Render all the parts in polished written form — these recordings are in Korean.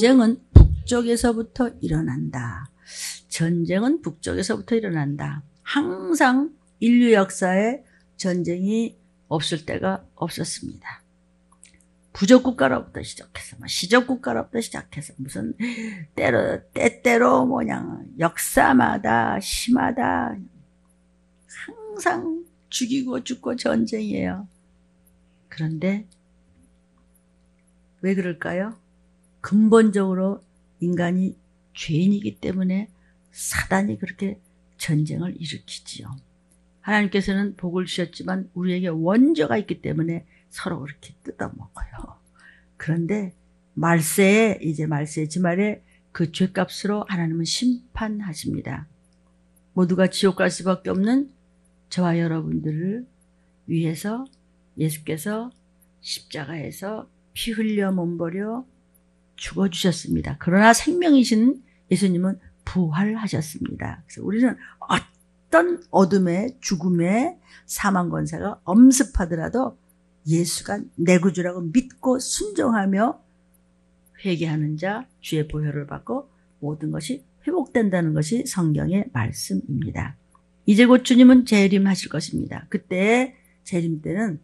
전쟁은 북쪽에서부터 일어난다. 전쟁은 북쪽에서부터 일어난다. 항상 인류 역사에 전쟁이 없을 때가 없었습니다. 부족국가로부터 시작해서 시족국가로부터 시작해서 무슨 때때로 역사마다 시마다 항상 죽이고 죽고 전쟁이에요. 그런데 왜 그럴까요? 근본적으로 인간이 죄인이기 때문에 사단이 그렇게 전쟁을 일으키지요. 하나님께서는 복을 주셨지만 우리에게 원죄가 있기 때문에 서로 그렇게 뜯어먹어요. 그런데 말세에 지말에 그 죄값으로 하나님은 심판하십니다. 모두가 지옥 갈 수밖에 없는 저와 여러분들을 위해서 예수께서 십자가에서 피 흘려 몸버려 죽어주셨습니다. 그러나 생명이신 예수님은 부활하셨습니다. 그래서 우리는 어떤 어둠의 죽음의 사망 권세가 엄습하더라도 예수가 내 구주라고 믿고 순종하며 회개하는 자 주의 보혈을 받고 모든 것이 회복된다는 것이 성경의 말씀입니다. 이제 곧 주님은 재림하실 것입니다. 그때 재림 때는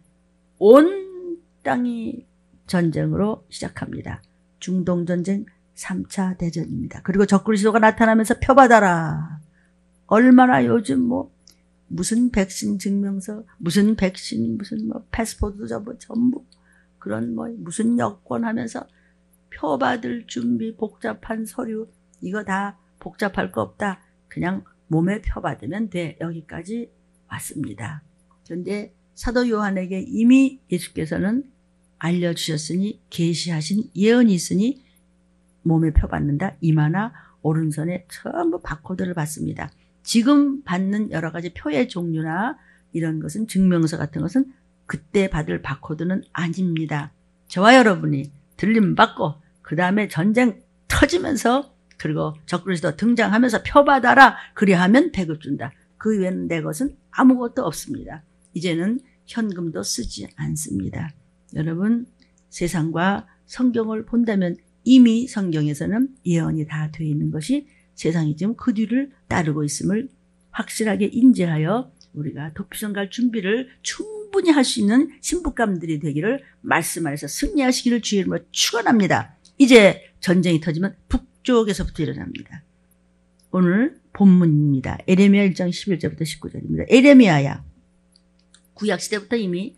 온 땅이 전쟁으로 시작합니다. 중동전쟁 3차 대전입니다. 그리고 적그리스도가 나타나면서 표받아라. 얼마나 요즘 무슨 백신 증명서, 무슨 백신, 무슨 패스포드 전부 그런 무슨 여권 하면서 표받을 준비, 복잡한 서류, 이거 다 복잡할 거 없다. 그냥 몸에 표받으면 돼. 여기까지 왔습니다. 그런데 사도 요한에게 이미 예수께서는 알려주셨으니 계시하신 예언이 있으니 몸에 표받는다. 이마나 오른손에 전부 바코드를 받습니다. 지금 받는 여러 가지 표의 종류나 이런 것은 증명서 같은 것은 그때 받을 바코드는 아닙니다. 저와 여러분이 들림 받고 그 다음에 전쟁 터지면서 그리고 적그리스도 등장하면서 표받아라. 그리하면 배급 준다. 그 외에는 내 것은 아무것도 없습니다. 이제는 현금도 쓰지 않습니다. 여러분 세상과 성경을 본다면 이미 성경에서는 예언이 다 되어 있는 것이 세상이 지금 그 뒤를 따르고 있음을 확실하게 인지하여 우리가 도피성 갈 준비를 충분히 할 수 있는 신부감들이 되기를 말씀 안에서 승리하시기를 주의 이름으로 축원합니다. 이제 전쟁이 터지면 북쪽에서부터 일어납니다. 오늘 본문입니다. 에레미야 1장 11절부터 19절입니다. 에레미야야, 구약시대부터 이미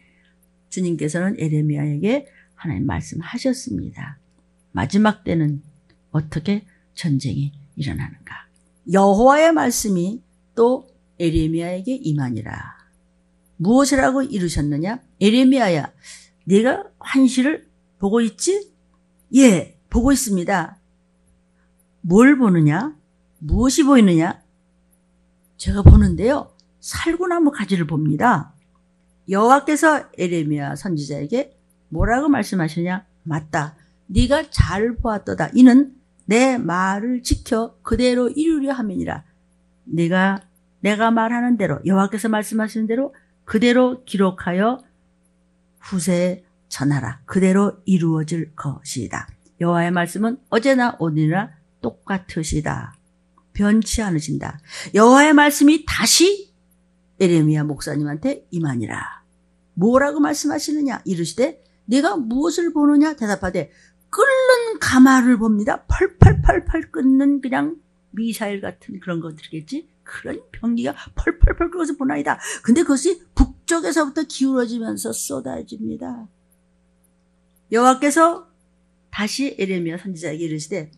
주님께서는 에레미야에게 하나님 말씀하셨습니다. 마지막 때는 어떻게 전쟁이 일어나는가. 여호와의 말씀이 또 에레미야에게 임하니라. 무엇이라고 이루셨느냐? 에레미야야, 네가 환시를 보고 있지? 예, 보고 있습니다. 뭘 보느냐? 무엇이 보이느냐? 제가 보는데요, 살구나무 가지를 봅니다. 여호와께서 에레미야 선지자에게 뭐라고 말씀하시냐? 맞다. 네가 잘 보았도다. 이는 내 말을 지켜 그대로 이루려 함이니라. 내가 말하는 대로 여호와께서 말씀하시는 대로 그대로 기록하여 후세에 전하라. 그대로 이루어질 것이다. 여호와의 말씀은 어제나 오늘이나 똑같으시다. 변치 않으신다. 여호와의 말씀이 다시 에레미야 목사님한테 임하니라. 뭐라고 말씀하시느냐? 이르시되 네가 무엇을 보느냐? 대답하되 끓는 가마를 봅니다. 펄펄펄펄 끓는 그냥 미사일 같은 그런 것들이겠지. 그런 병기가 펄펄펄 끓어서 보나이다. 근데 그것이 북쪽에서부터 기울어지면서 쏟아집니다. 여호와께서 다시 에레미야 선지자에게 이르시되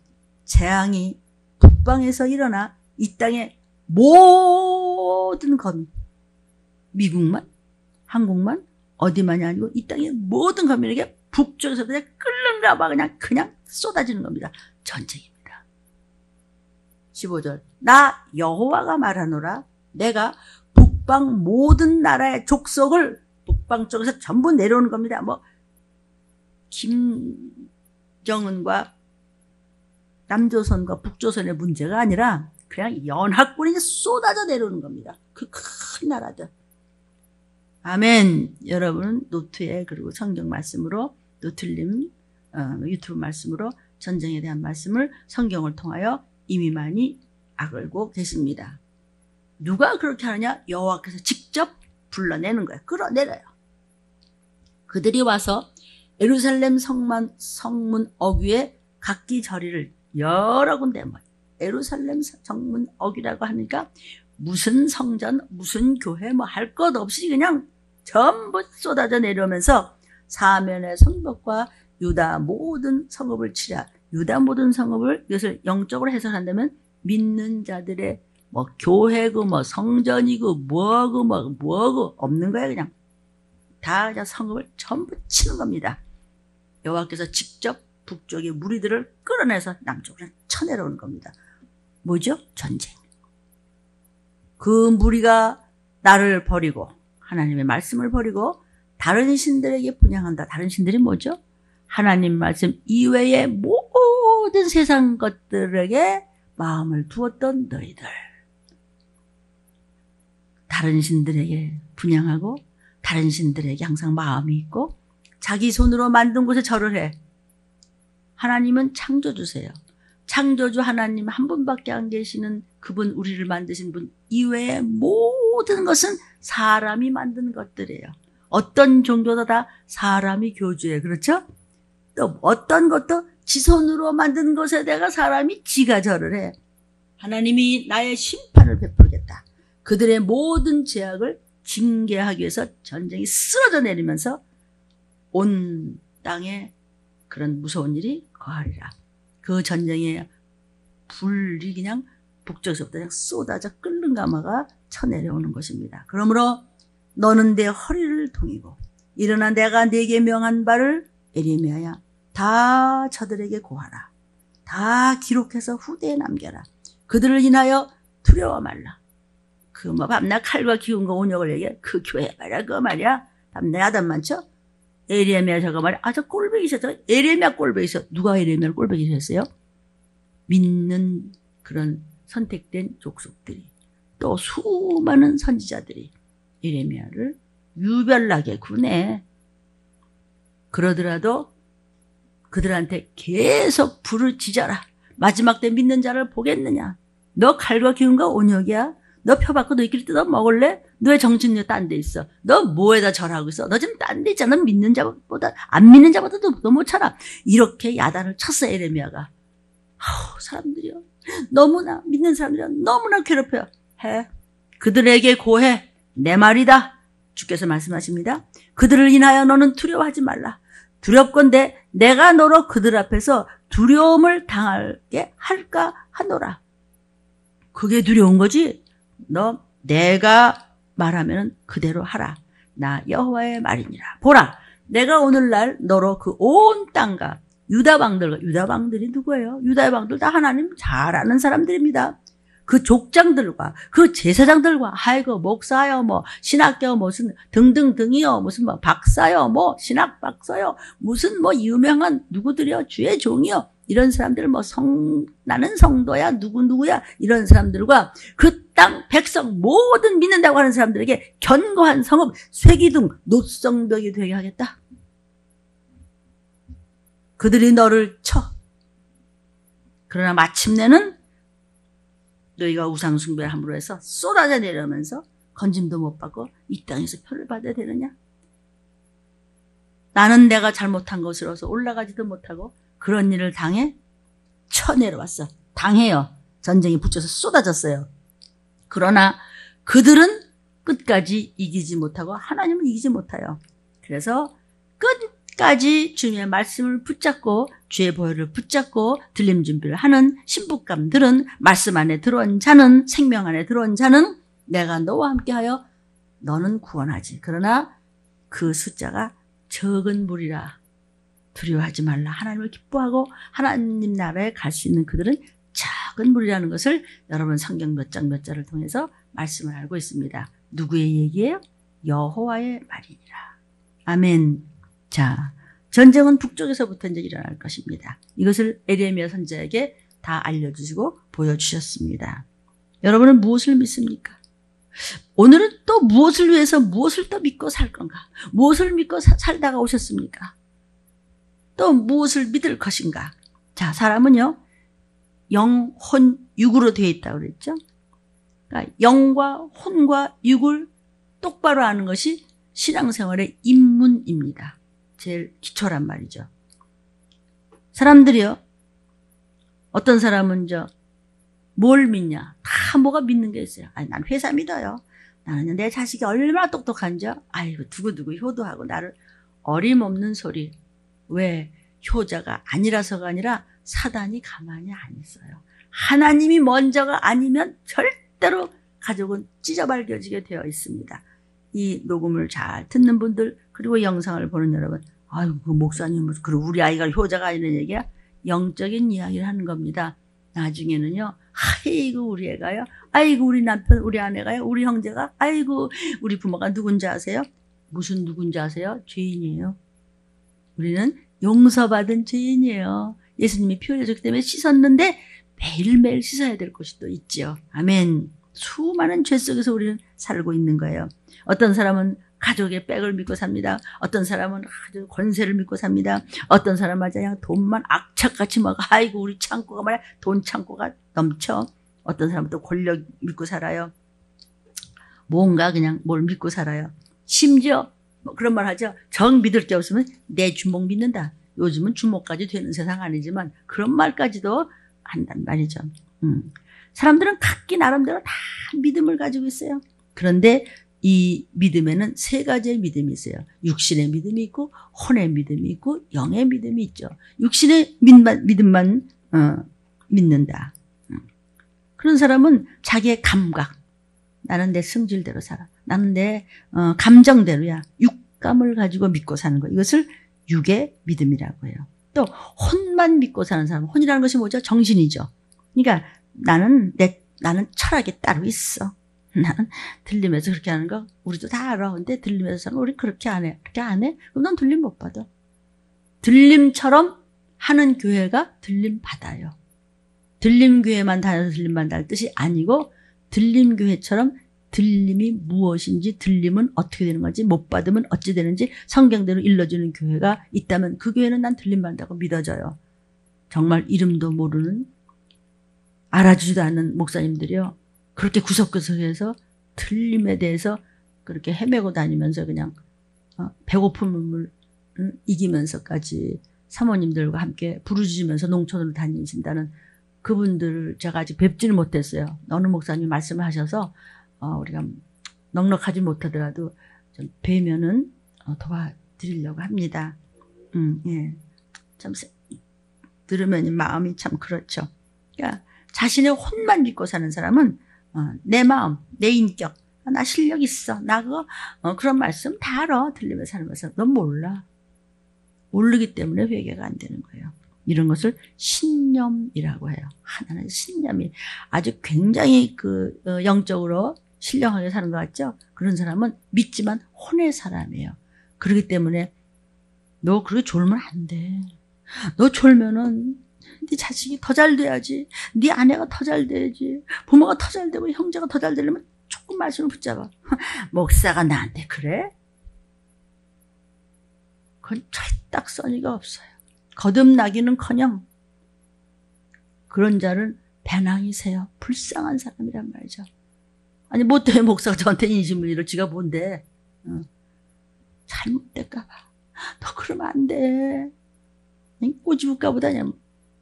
재앙이 북방에서 일어나 이 땅의 모든 건 미국만 한국만 어디만이 아니고 이 땅의 모든 거민에게 북쪽에서부터 끓는 가마 그냥 쏟아지는 겁니다. 전쟁입니다. 15절 나 여호와가 말하노라. 내가 북방 모든 나라의 족속을 북방 쪽에서 전부 내려오는 겁니다. 김정은과 남조선과 북조선의 문제가 아니라 그냥 연합군이 쏟아져 내려오는 겁니다. 그 큰 나라들. 아멘. 여러분은 노트에 그리고 성경 말씀으로 또 틀림 유튜브 말씀으로 전쟁에 대한 말씀을 성경을 통하여 이미 많이 알고 계십니다. 누가 그렇게 하느냐? 여호와께서 직접 불러내는 거예요. 끌어내려요. 그들이 와서 예루살렘 성문 어귀에 각기 저리를 여러 군데 예루살렘 성문 어귀라고 하니까 무슨 성전, 무슨 교회 뭐 할 것 없이 그냥 전부 쏟아져 내려오면서 사면의 성벽과 유다 모든 성읍을 치랴. 유다 모든 성읍을 이것을 영적으로 해석한다면 믿는 자들의 뭐 교회고 뭐 성전이고 뭐고 없는 거예요. 그냥 다 그냥 성읍을 전부 치는 겁니다. 여호와께서 직접 북쪽의 무리들을 끌어내서 남쪽으로 쳐내려오는 겁니다. 뭐죠? 전쟁. 그 무리가 나를 버리고 하나님의 말씀을 버리고 다른 신들에게 분향한다. 다른 신들이 뭐죠? 하나님 말씀 이외의 모든 세상 것들에게 마음을 두었던 너희들. 다른 신들에게 분향하고 다른 신들에게 항상 마음이 있고 자기 손으로 만든 곳에 절을 해. 하나님은 창조주세요. 창조주 하나님 한 분밖에 안 계시는 그분, 우리를 만드신 분 이외의 모든 것은 사람이 만든 것들이에요. 어떤 종교도 다 사람이 교주예요. 그렇죠? 또 어떤 것도 지 손으로 만든 것에 대가 사람이 지가 절을 해. 하나님이 나의 심판을 베풀겠다. 그들의 모든 죄악을 징계하기 위해서 전쟁이 쓰러져 내리면서 온 땅에 그런 무서운 일이 거하리라. 그 전쟁의 불이 그냥 북쪽에서부터 그냥 쏟아져 끓는 가마가 쳐내려오는 것입니다. 그러므로 너는 내 허리를 동이고 일어나 내가 네게 명한 바를 예레미야야 다 저들에게 고하라. 다 기록해서 후대에 남겨라. 그들을 인하여 두려워 말라. 그 뭐 밤낮 칼과 기운과 온역을 얘기해. 그 교회 말이야. 그거 말이야. 밤낮 야단 많죠? 예레미야 저거 말이야. 아, 저 꼴배기 있었죠? 예레미야 꼴배기 있어. 누가 예레미야를 꼴배기 했어요? 믿는 그런 선택된 족속들이 또 수많은 선지자들이 예레미야를 유별나게 구내. 그러더라도 그들한테 계속 불을 지져라. 마지막 때 믿는 자를 보겠느냐? 너 칼과 기운과 온역이야? 너 표 받고 너희끼리 뜯어 먹을래? 너의 정신력 딴 데 있어. 너 뭐에다 절하고 있어? 너 지금 딴 데 있잖아. 믿는 자보다 안 믿는 자보다 더 못 쳐라. 이렇게 야단을 쳤어 예레미야가. 사람들이요. 너무나 믿는 사람들이요. 너무나 괴롭혀요. 해. 그들에게 고해. 내 말이다. 주께서 말씀하십니다. 그들을 인하여 너는 두려워하지 말라. 두렵건대 내가 너로 그들 앞에서 두려움을 당하게 할까 하노라. 그게 두려운 거지. 너 내가 말하면 그대로 하라. 나 여호와의 말이니라. 보라, 내가 오늘날 너로 그 온 땅과 유다 왕들이 누구예요? 유다의 왕들 다 하나님 잘 아는 사람들입니다. 그 족장들과 그 제사장들과 아이고 목사요 뭐 신학교 무슨 등등등이요 무슨 뭐 박사요 뭐 신학 박사요 무슨 뭐 유명한 누구들이요 주의 종이요 이런 사람들 뭐 나는 성도야 누구야 이런 사람들과 그 땅 백성 모든 믿는다고 하는 사람들에게 견고한 성읍 쇠기둥 노성벽이 되게 하겠다. 그들이 너를 쳐. 그러나 마침내는 너희가 우상 숭배를 함으로 해서 쏟아져 내려오면서 건짐도 못 받고 이 땅에서 표를 받아야 되느냐? 나는 내가 잘못한 것으로서 올라가지도 못하고 그런 일을 당해 쳐내려왔어. 당해요. 전쟁이 붙여서 쏟아졌어요. 그러나 그들은 끝까지 이기지 못하고 하나님은 이기지 못해요. 그래서 끝까지 주님의 말씀을 붙잡고 주의 보혈을 붙잡고 들림 준비를 하는 신부감들은 말씀 안에 들어온 자는 생명 안에 들어온 자는 내가 너와 함께하여 너는 구원하지. 그러나 그 숫자가 적은 무리라. 두려워하지 말라. 하나님을 기뻐하고 하나님 나라에 갈 수 있는 그들은 작은 무리라는 것을 여러분 성경 몇 장 몇 절을 통해서 말씀을 알고 있습니다. 누구의 얘기예요? 여호와의 말이니라. 아멘. 자, 전쟁은 북쪽에서부터 이제 일어날 것입니다. 이것을 예레미야 선지자에게 다 알려주시고 보여주셨습니다. 여러분은 무엇을 믿습니까? 오늘은 또 무엇을 위해서 무엇을 또 믿고 살 건가? 무엇을 믿고 살다가 오셨습니까? 또 무엇을 믿을 것인가? 자, 사람은요, 영, 혼, 육으로 되어 있다고 그랬죠. 그러니까 영과 혼과 육을 똑바로 아는 것이 신앙생활의 입문입니다. 제일 기초란 말이죠. 사람들이요, 어떤 사람은 뭘 믿냐? 다 뭐가 믿는 게 있어요. 아니, 난 회사 믿어요. 나는 내 자식이 얼마나 똑똑한지, 아이고, 두고두고 효도하고 나를 어림없는 소리. 왜? 효자가 아니라서가 아니라 사단이 가만히 안 있어요. 하나님이 먼저가 아니면 절대로 가족은 찢어발겨지게 되어 있습니다. 이 녹음을 잘 듣는 분들, 그리고 영상을 보는 여러분, 아이고, 그 목사님, 그리고 우리 아이가 효자가 아니라는 얘기야? 영적인 이야기를 하는 겁니다. 나중에는요, 아이고, 우리 애가요, 아이고, 우리 남편, 우리 아내가요, 우리 형제가, 아이고, 우리 부모가 누군지 아세요? 무슨 누군지 아세요? 죄인이에요. 우리는 용서받은 죄인이에요. 예수님이 피 흘려줬기 때문에 씻었는데 매일매일 씻어야 될 것이 또 있지요. 아멘. 수많은 죄 속에서 우리는 살고 있는 거예요. 어떤 사람은 가족의 백을 믿고 삽니다. 어떤 사람은 아주 권세를 믿고 삽니다. 어떤 사람은 그냥 돈만 악착같이 먹어. 아이고, 우리 창고가 말이야, 돈 창고가 넘쳐. 어떤 사람은 또 권력 믿고 살아요. 뭔가 그냥 뭘 믿고 살아요. 심지어 뭐 그런 말 하죠. 정 믿을 게 없으면 내 주먹 믿는다. 요즘은 주먹까지 되는 세상 아니지만 그런 말까지도 한단 말이죠. 사람들은 각기 나름대로 다 믿음을 가지고 있어요. 그런데 이 믿음에는 세 가지의 믿음이 있어요. 육신의 믿음이 있고, 혼의 믿음이 있고, 영의 믿음이 있죠. 육신의 믿음만 믿는다. 그런 사람은 자기의 감각, 나는 내 성질대로 살아. 나는 내 감정대로야. 육감을 가지고 믿고 사는 거. 이것을 육의 믿음이라고 해요. 또 혼만 믿고 사는 사람. 혼이라는 것이 뭐죠? 정신이죠. 그러니까 나는 철학이 따로 있어. 나는 들림에서 그렇게 하는 거 우리도 다 알아. 근데 들림에서 사는 거 우리 그렇게 안 해. 그렇게 안 해? 그럼 넌 들림 못 받아. 들림처럼 하는 교회가 들림 받아요. 들림교회만 다녀서 들림 받는다는 뜻이 아니고 들림교회처럼 들림이 무엇인지, 들림은 어떻게 되는 건지, 못 받으면 어찌 되는지 성경대로 일러주는 교회가 있다면 그 교회는 난 들림 받는다고 믿어져요. 정말 이름도 모르는, 알아주지도 않는 목사님들이요, 그렇게 구석구석에서 들림에 대해서 그렇게 헤매고 다니면서 그냥 배고픔을 이기면서까지 사모님들과 함께 부르짖으면서 농촌으로 다니신다는 그분들을 제가 아직 뵙지는 못했어요. 어느 목사님이 말씀을 하셔서 우리가 넉넉하지 못하더라도 좀 뵈면은 도와드리려고 합니다. 예. 참 들으면 마음이 참 그렇죠. 그러니까 자신의 혼만 믿고 사는 사람은 내 마음, 내 인격, 나 실력 있어, 나 그거 그런 말씀 다 알아. 들리면서 살면서 넌 몰라. 모르기 때문에 회개가 안 되는 거예요. 이런 것을 신념이라고 해요. 하나는 신념이 아주 굉장히 영적으로 신령하게 사는 것 같죠? 그런 사람은 믿지만 혼의 사람이에요. 그렇기 때문에 너 그렇게 졸면 안 돼. 너 졸면은 네 자식이 더 잘 돼야지. 네 아내가 더 잘 돼야지. 부모가 더 잘 되고 형제가 더 잘 되려면 조금 말씀을 붙잡아. 목사가 나한테 그래? 그건 철딱서니가 없어요. 거듭나기는커녕 그런 자를 배낭이 세요. 불쌍한 사람이란 말이죠. 아니 뭐 때문에 목사가 저한테 인신문의를 지가 뭔데 잘못될까 봐. 너 그러면 안 돼. 꼬집을까 보다 그냥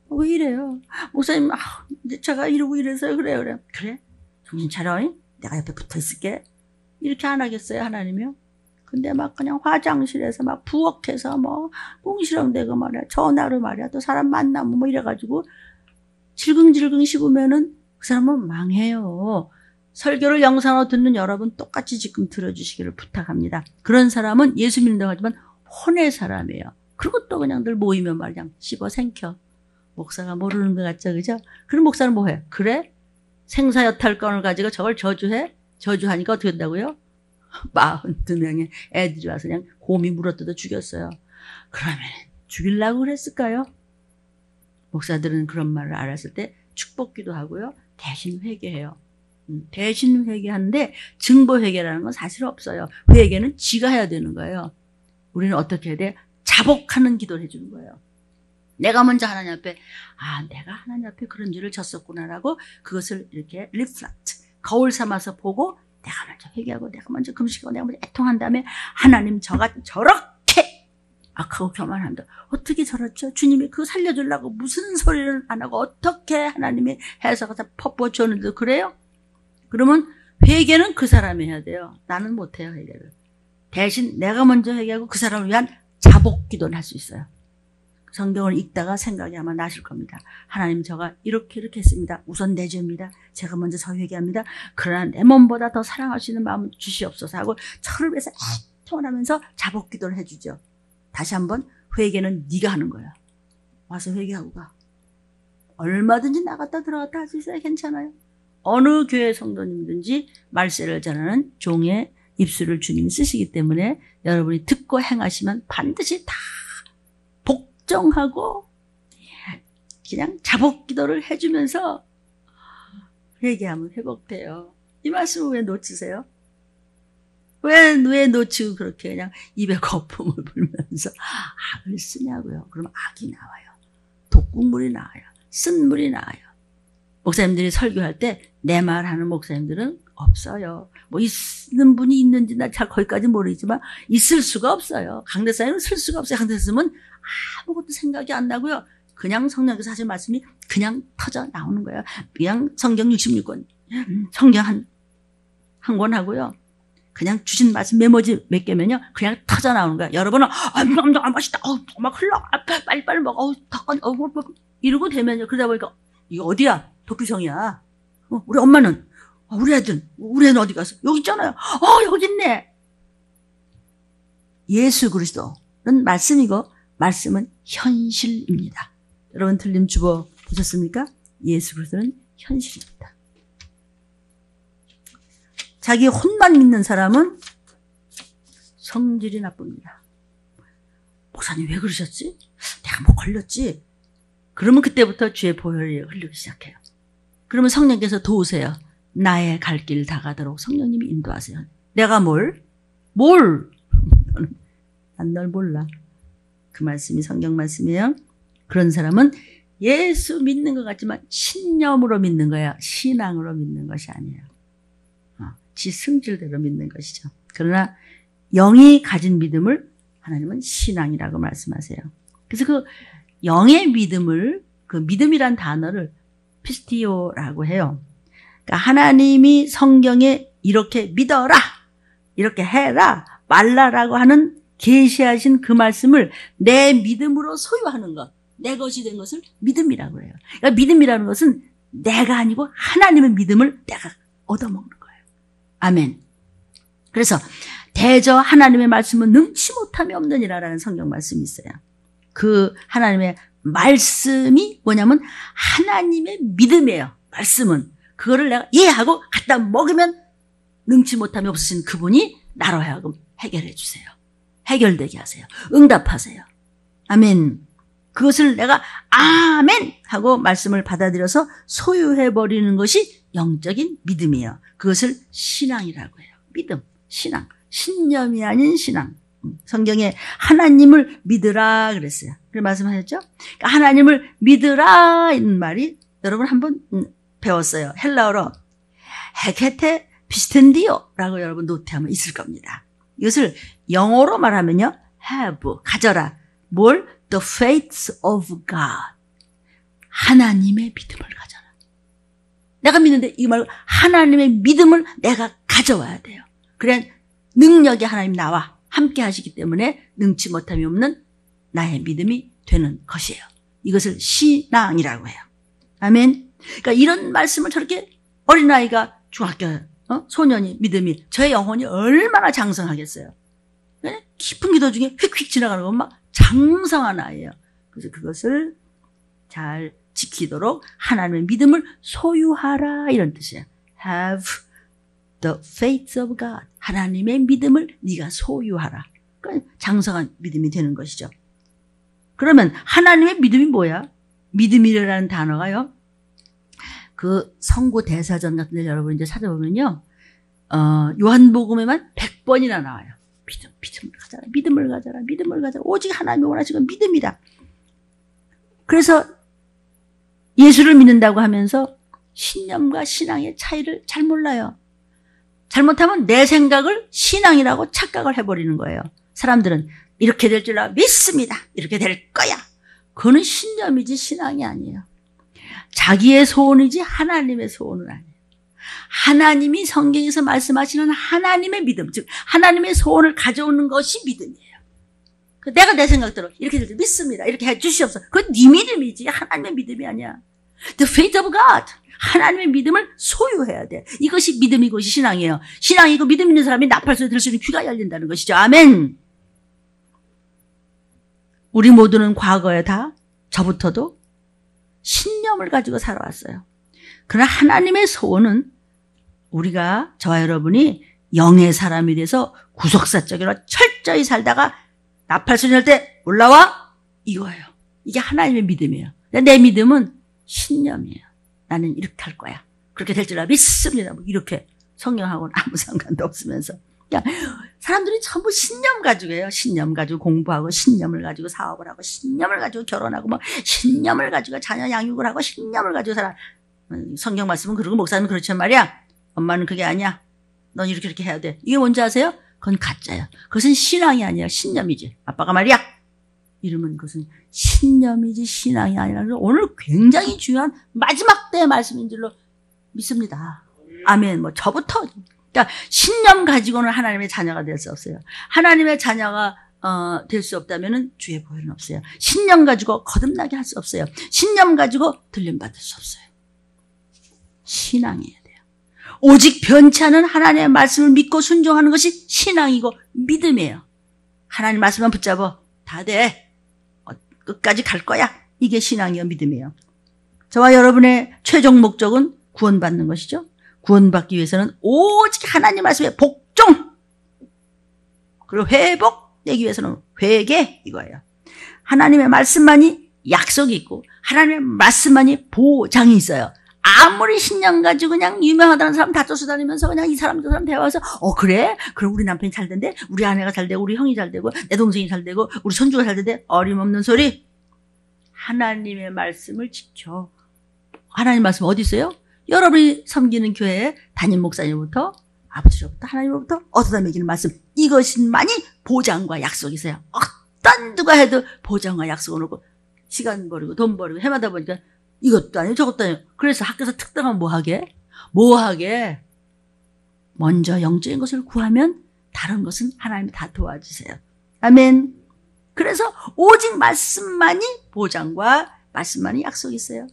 왜 이래요. 목사님 제가 이러고 이래서 그래. 그래? 정신 차려. 내가 옆에 붙어 있을게. 이렇게 안 하겠어요 하나님이요? 근데 막 그냥 화장실에서 막 부엌에서 뭐 꽁시렁대고 말이야. 전화로 말이야. 또 사람 만나면 뭐 이래가지고 질겅질겅 씹으면은 그 사람은 망해요. 설교를 영상으로 듣는 여러분 똑같이 지금 들어주시기를 부탁합니다. 그런 사람은 예수 믿는다고 하지만 혼의 사람이에요. 그리고 또 그냥 늘 모이면 말이야. 씹어 생켜. 목사가 모르는 것 같죠, 그죠? 그럼 목사는 뭐 해? 그래? 생사여탈권을 가지고 저걸 저주해? 저주하니까 어떻게 된다고요? 42명의 애들이 와서 그냥 곰이 물어뜯어 죽였어요. 그러면 죽이려고 그랬을까요? 목사들은 그런 말을 알았을 때 축복기도 하고요. 대신 회개해요. 대신 회개하는데 증거 회개라는 건 사실 없어요. 회개는 지가 해야 되는 거예요. 우리는 어떻게 해야 돼? 자복하는 기도를 해주는 거예요. 내가 먼저 하나님 앞에 내가 하나님 앞에 그런 죄를 졌었구나라고 그것을 이렇게 리플렉트 거울 삼아서 보고 내가 먼저 회개하고 내가 먼저 금식하고 내가 먼저 애통한 다음에 하나님 저가 저렇게 악하고 교만한다. 어떻게 저렇죠? 주님이 그거 살려주려고 무슨 소리를 안 하고 어떻게 하나님이 해서 다 퍼부어줬는데 그래요? 그러면 회개는 그 사람이 해야 돼요. 나는 못해요, 회개를. 대신 내가 먼저 회개하고 그 사람을 위한 자복 기도를 할 수 있어요. 성경을 읽다가 생각이 아마 나실 겁니다. 하나님 저가 이렇게 했습니다. 우선 내 죄입니다. 제가 먼저 저 회개합니다. 그러나 내 몸보다 더 사랑하시는 마음을 주시옵소서 하고 저를 위해서 애통을 하면서 자복 기도를 해주죠. 다시 한번 회개는 네가 하는 거야. 와서 회개하고 가. 얼마든지 나갔다 들어갔다 할 수 있어요. 괜찮아요. 어느 교회 성도님든지 말세를 전하는 종의 입술을 주님이 쓰시기 때문에 여러분이 듣고 행하시면 반드시 다 복종하고 그냥 자복 기도를 해주면서 회개하면 회복돼요. 이 말씀을 왜 놓치세요? 왜 놓치고 그렇게 그냥 입에 거품을 불면서 악을 쓰냐고요. 그럼 악이 나와요. 독국물이 나와요. 쓴물이 나와요. 목사님들이 설교할 때 내 말하는 목사님들은 없어요. 뭐 있는 분이 있는지 나 잘 거기까지 모르지만 있을 수가 없어요. 강대사님은 쓸 수가 없어요. 강대사님은 아무것도 생각이 안 나고요. 그냥 성령께서 하신 말씀이 그냥 터져 나오는 거예요. 그냥 성경 66권 성경 한 권 하고요. 그냥 주신 말씀 메모지 몇 개면요. 그냥 터져 나오는 거예요. 여러분은 맛있다. 막 흘러. 빨리 먹어. 덕건 이러고 되면요. 그러다 보니까 이거 어디야? 도피성이야. 우리 엄마는 우리 애는 어디 갔어? 여기 있잖아요. 여기 있네. 예수 그리스도는 말씀이고 말씀은 현실입니다. 여러분 들림 주보 보셨습니까? 예수 그리스도는 현실입니다. 자기 혼만 믿는 사람은 성질이 나쁩니다. 목사님 왜 그러셨지? 내가 뭐 걸렸지? 그러면 그때부터 죄의 보혈이 흘리기 시작해요. 그러면 성령께서 도우세요. 나의 갈 길 다가도록 성령님이 인도하세요. 내가 뭘? 난 널 몰라. 그 말씀이 성경 말씀이에요. 그런 사람은 예수 믿는 것 같지만 신념으로 믿는 거야. 신앙으로 믿는 것이 아니에요. 지 승질대로 믿는 것이죠. 그러나 영이 가진 믿음을 하나님은 신앙이라고 말씀하세요. 그래서 그 영의 믿음을 그 믿음이란 단어를 피스티오라고 해요. 그러니까 하나님이 성경에 이렇게 믿어라, 이렇게 해라, 말라라고 하는 계시하신 그 말씀을 내 믿음으로 소유하는 것, 내 것이 된 것을 믿음이라고 해요. 그러니까 믿음이라는 것은 내가 아니고 하나님의 믿음을 내가 얻어먹는 거예요. 아멘. 그래서 대저 하나님의 말씀은 능치 못함이 없느니라라는 성경 말씀이 있어요. 그 하나님의 말씀이 뭐냐면 하나님의 믿음이에요. 말씀은. 그거를 내가 이해하고 갖다 먹으면 능치 못함이 없으신 그분이 나로 하여금 해결해 주세요. 해결되게 하세요. 응답하세요. 아멘. 그것을 내가 아멘 하고 말씀을 받아들여서 소유해버리는 것이 영적인 믿음이에요. 그것을 신앙이라고 해요. 믿음, 신앙. 신념이 아닌 신앙. 성경에 하나님을 믿으라 그랬어요. 그래 말씀하셨죠? 그러니까 하나님을 믿으라 이런 말이 여러분 한번 배웠어요. 헬라어로 헤케테 피스텐디오라고 여러분 노트하면 있을 겁니다. 이것을 영어로 말하면요. have, 가져라. 뭘? The faith of God. 하나님의 믿음을 가져라. 내가 믿는데 이 말 하나님의 믿음을 내가 가져와야 돼요. 그래 능력이 하나님 나와 함께 하시기 때문에 능치 못함이 없는 나의 믿음이 되는 것이에요. 이것을 신앙이라고 해요. 아멘. 그러니까 이런 말씀을 저렇게 어린아이가 중학교 소년이 믿음이 저의 영혼이 얼마나 장성하겠어요. 깊은 기도 중에 휙휙 지나가는 건 막 장성한 아이예요. 그래서 그것을 잘 지키도록 하나님의 믿음을 소유하라 이런 뜻이에요. Have the faith of God. 하나님의 믿음을 네가 소유하라. 그러니까 장성한 믿음이 되는 것이죠. 그러면 하나님의 믿음이 뭐야? 믿음이라는 단어가요. 그 성고 대사전 같은 데 여러분 이제 찾아보면요. 요한복음에만 100번이나 나와요. 믿음을 가져라. 믿음을 가져라. 믿음을 가져라. 오직 하나님이 원하시는 건 믿음이다. 그래서 예수를 믿는다고 하면서 신념과 신앙의 차이를 잘 몰라요. 잘못하면 내 생각을 신앙이라고 착각을 해버리는 거예요. 사람들은 이렇게 될 줄 믿습니다. 이렇게 될 거야. 그거는 신념이지 신앙이 아니에요. 자기의 소원이지 하나님의 소원은 아니에요. 하나님이 성경에서 말씀하시는 하나님의 믿음, 즉 하나님의 소원을 가져오는 것이 믿음이에요. 내가 내 생각대로 이렇게 될 줄 믿습니다. 이렇게 해 주시옵소서. 그건 네 믿음이지 하나님의 믿음이 아니야. The faith of God. 하나님의 믿음을 소유해야 돼. 이것이 믿음이고 이것이 신앙이에요. 신앙이고 믿음 있는 사람이 나팔소리 들을 수 있는 귀가 열린다는 것이죠. 아멘. 우리 모두는 과거에 다 저부터도 신념을 가지고 살아왔어요. 그러나 하나님의 소원은 우리가 저와 여러분이 영의 사람이 돼서 구속사적으로 철저히 살다가 나팔소리 날 때 올라와 이거예요. 이게 하나님의 믿음이에요. 내 믿음은 신념이에요. 나는 이렇게 할 거야. 그렇게 될 줄 믿습니다. 뭐 이렇게 성경하고는 아무 상관도 없으면서. 사람들이 전부 신념 가지고 해요. 신념 가지고 공부하고 신념을 가지고 사업을 하고 신념을 가지고 결혼하고 뭐 신념을 가지고 자녀 양육을 하고 신념을 가지고 살아. 성경 말씀은 그러고 목사는 그렇단 말이야. 엄마는 그게 아니야. 넌 이렇게 해야 돼. 이게 뭔지 아세요? 그건 가짜야. 그것은 신앙이 아니라 신념이지. 아빠가 말이야. 이러면 그것은 신념이지 신앙이 아니라 오늘 굉장히 중요한 마지막 때의 말씀인 줄로 믿습니다. 아멘. 뭐 저부터. 그러니까 신념 가지고는 하나님의 자녀가 될 수 없어요. 하나님의 자녀가 될 수 없다면은 주의 보혈은 없어요. 신념 가지고 거듭나게 할 수 없어요. 신념 가지고 들림 받을 수 없어요. 신앙이에요. 오직 변치 않은 하나님의 말씀을 믿고 순종하는 것이 신앙이고 믿음이에요. 하나님 말씀만 붙잡아. 다 돼. 끝까지 갈 거야. 이게 신앙이요 믿음이에요. 저와 여러분의 최종 목적은 구원받는 것이죠. 구원받기 위해서는 오직 하나님 말씀의 복종 그리고 회복되기 위해서는 회개 이거예요. 하나님의 말씀만이 약속이 있고 하나님의 말씀만이 보장이 있어요. 아무리 신념 가지고 그냥 유명하다는 사람 다 쫓아다니면서 그냥 이 사람 저 사람 대화해서 그래? 그럼 우리 남편이 잘 된대? 우리 아내가 잘 되고 우리 형이 잘 되고 내 동생이 잘 되고 우리 손주가 잘 된대? 어림없는 소리. 하나님의 말씀을 지켜. 하나님 말씀 어디 있어요? 여러분이 섬기는 교회에 담임 목사님부터 아버지로부터 하나님으로부터 얻어다 먹이는 말씀 이것만이 보장과 약속이세요. 어떤 누가 해도 보장과 약속을 놓고 시간 버리고 돈 버리고 해마다 보니까 이것도 아니고 저것도 아니고 그래서 학교에서 특등하면 뭐하게 먼저 영적인 것을 구하면 다른 것은 하나님이 다 도와주세요. 아멘. 그래서 오직 말씀만이 보장과 말씀만이 약속이 있어요.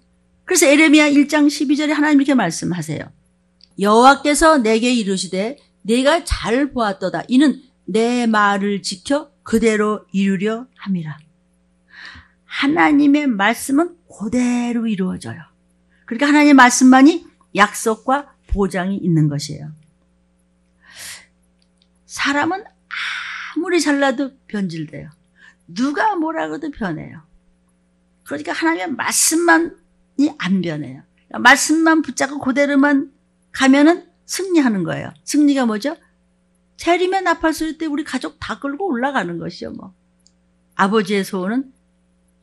그래서 에레미야 1장 12절에 하나님 이렇게 말씀하세요. 여호와께서 내게 이르시되 내가 잘 보았도다. 이는 내 말을 지켜 그대로 이루려 함이라. 하나님의 말씀은 그대로 이루어져요. 그러니까 하나님의 말씀만이 약속과 보장이 있는 것이에요. 사람은 아무리 잘나도 변질돼요. 누가 뭐라고도 변해요. 그러니까 하나님의 말씀만이 안 변해요. 말씀만 붙잡고 그대로만 가면은 승리하는 거예요. 승리가 뭐죠? 재림의 나팔소리 때 우리 가족 다 끌고 올라가는 것이요. 뭐 아버지의 소원은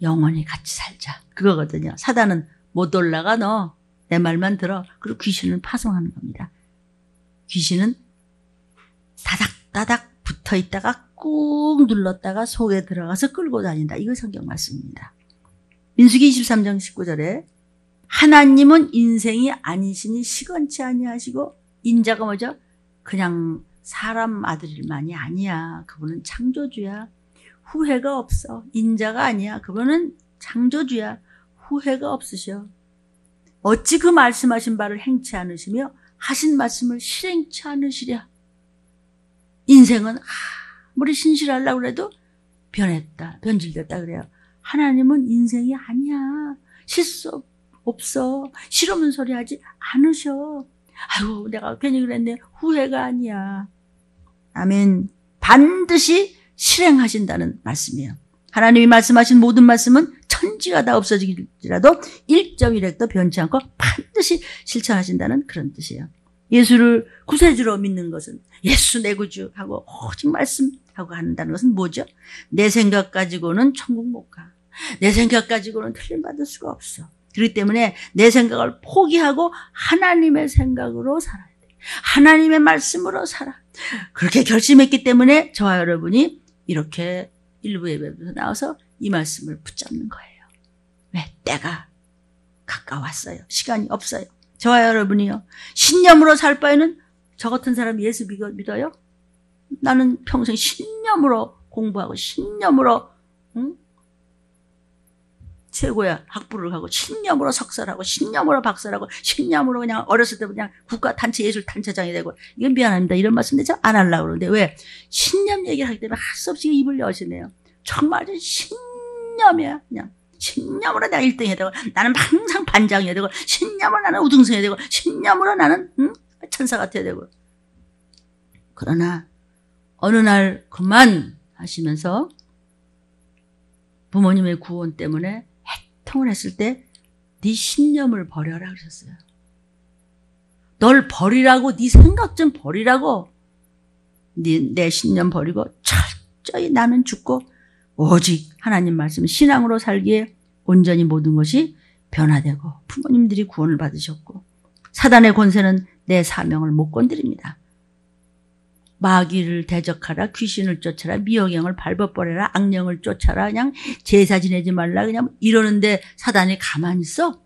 영원히 같이 살자. 그거거든요. 사단은 못 올라가 너. 내 말만 들어. 그리고 귀신을 파송하는 겁니다. 귀신은 다닥다닥 붙어있다가 꾹 눌렀다가 속에 들어가서 끌고 다닌다. 이거 성경 말씀입니다. 민수기 23장 19절에 하나님은 인생이 아니시니 시건치 아니하시고 인자가 뭐죠? 그냥 사람 아들만이 아니야. 그분은 창조주야. 후회가 없어. 인자가 아니야. 그분은 창조주야. 후회가 없으셔. 어찌 그 말씀하신 바를 행치 않으시며 하신 말씀을 실행치 않으시랴. 인생은 아무리 신실하려고 해도 변했다. 변질됐다 그래요. 하나님은 인생이 아니야. 실수 없어. 실없는 소리 하지 않으셔. 아이고 내가 괜히 그랬네. 후회가 아니야. 아멘. 반드시 실행하신다는 말씀이에요. 하나님이 말씀하신 모든 말씀은 천지가 다 없어지기라도 1.1획도 변치 않고 반드시 실천하신다는 그런 뜻이에요. 예수를 구세주로 믿는 것은 예수 내 구주하고 오직 말씀하고 한다는 것은 뭐죠? 내 생각 가지고는 천국 못 가. 내 생각 가지고는 틀림받을 수가 없어. 그렇기 때문에 내 생각을 포기하고 하나님의 생각으로 살아야 돼. 하나님의 말씀으로 살아. 그렇게 결심했기 때문에 저와 여러분이 이렇게 일부 예배에서 나와서 이 말씀을 붙잡는 거예요. 왜? 때가 가까웠어요. 시간이 없어요. 저와 여러분이요. 신념으로 살 바에는 저 같은 사람이 예수 믿어요? 나는 평생 신념으로 공부하고 신념으로 최고야 학부를 가고 신념으로 석사하고 신념으로 박사하고 신념으로 그냥 어렸을 때부터 그냥 국가단체 예술단체장이 되고 이건 미안합니다. 이런 말씀 내가 안 하려고 그러는데 왜? 신념 얘기를 하기 때문에 할 수 없이 입을 여시네요. 정말 신념이야. 그냥 신념으로 내가 1등 해야 되고 나는 항상 반장이 해야 되고 신념으로 나는 우등생 해야 되고 신념으로 나는 천사 같아야 되고. 그러나 어느 날 그만 하시면서 부모님의 구원 때문에 해통을 했을 때 네 신념을 버려라 그러셨어요. 널 버리라고, 네 생각 좀 버리라고. 내 신념 버리고 철저히 나는 죽고 오직 하나님 말씀 신앙으로 살기에 온전히 모든 것이 변화되고 부모님들이 구원을 받으셨고 사단의 권세는 내 사명을 못 건드립니다. 마귀를 대적하라, 귀신을 쫓아라, 미혹영을 밟아버려라, 악령을 쫓아라, 그냥 제사 지내지 말라, 그냥 이러는데 사단이 가만히 있어?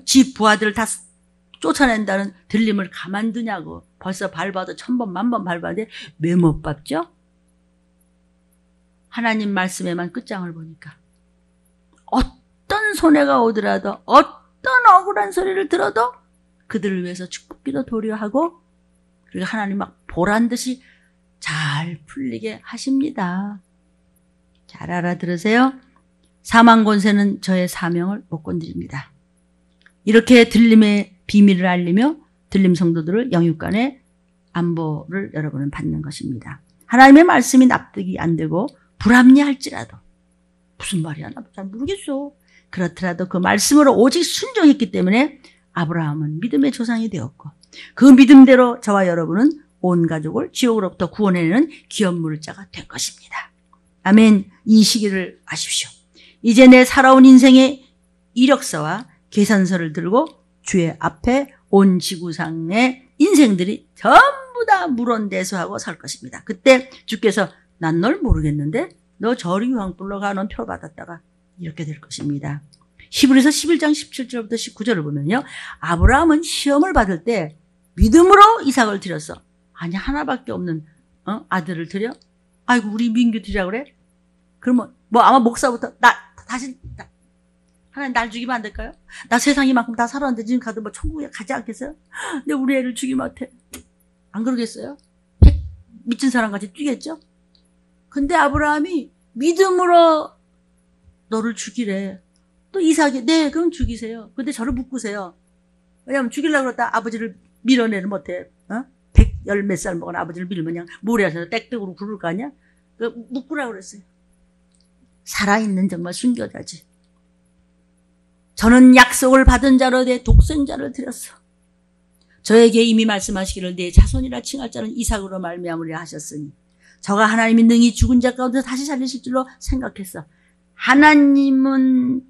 지 부하들을 다 쫓아낸다는 들림을 가만두냐고. 벌써 밟아도 1000번, 10,000번 밟았는데 왜 못 밟죠? 하나님 말씀에만 끝장을 보니까. 어떤 손해가 오더라도, 어떤 억울한 소리를 들어도 그들을 위해서 축복기도 도리하고 그리고 하나님 막 보란듯이 잘 풀리게 하십니다. 잘 알아들으세요. 사망 권세는 저의 사명을 못 건드립니다. 이렇게 들림의 비밀을 알리며 들림 성도들을 영육간의 안보를 여러분은 받는 것입니다. 하나님의 말씀이 납득이 안 되고 불합리할지라도 무슨 말이야? 나도 잘 모르겠어. 그렇더라도 그 말씀으로 오직 순종했기 때문에 아브라함은 믿음의 조상이 되었고 그 믿음대로 저와 여러분은 온 가족을 지옥으로부터 구원해내는 기업물자가 될 것입니다. 아멘. 이 시기를 아십시오. 이제 내 살아온 인생의 이력서와 계산서를 들고 주의 앞에 온 지구상의 인생들이 전부 다 물원대소하고 설 것입니다. 그때 주께서 난 널 모르겠는데 너 저리 유황불로 가. 넌 표 받았다가 이렇게 될 것입니다. 히브리서 11장 17절부터 19절을 보면요. 아브라함은 시험을 받을 때 믿음으로 이삭을 드렸어. 아니 하나밖에 없는 아들을 드려? 아이고 우리 민규 드리라고 그래? 그러면 뭐 아마 목사부터 하나님 날 죽이면 안 될까요? 나 세상 이만큼 다 살았는데 지금 가도 뭐 천국에 가지 않겠어요? 근데 우리 애를 죽이면 어때? 안 그러겠어요? 미친 사람같이 뛰겠죠? 근데 아브라함이 믿음으로 너를 죽이래. 또 이삭이 네 그럼 죽이세요. 근데 저를 묶으세요. 왜냐하면 죽이려고 그러다 아버지를 밀어내는 못해. 110 몇 살 먹은 아버지를 밀면 그냥 모래에서 땡땡으로 굴을 거 아니야? 묶으라고 그랬어요. 살아있는 정말 순교자지. 저는 약속을 받은 자로 내 독생자를 드렸어. 저에게 이미 말씀하시기를 내 자손이라 칭할 자는 이삭으로 말미암으리라 하셨으니 저가 하나님이 능히 죽은 자 가운데 다시 살리실 줄로 생각했어. 하나님은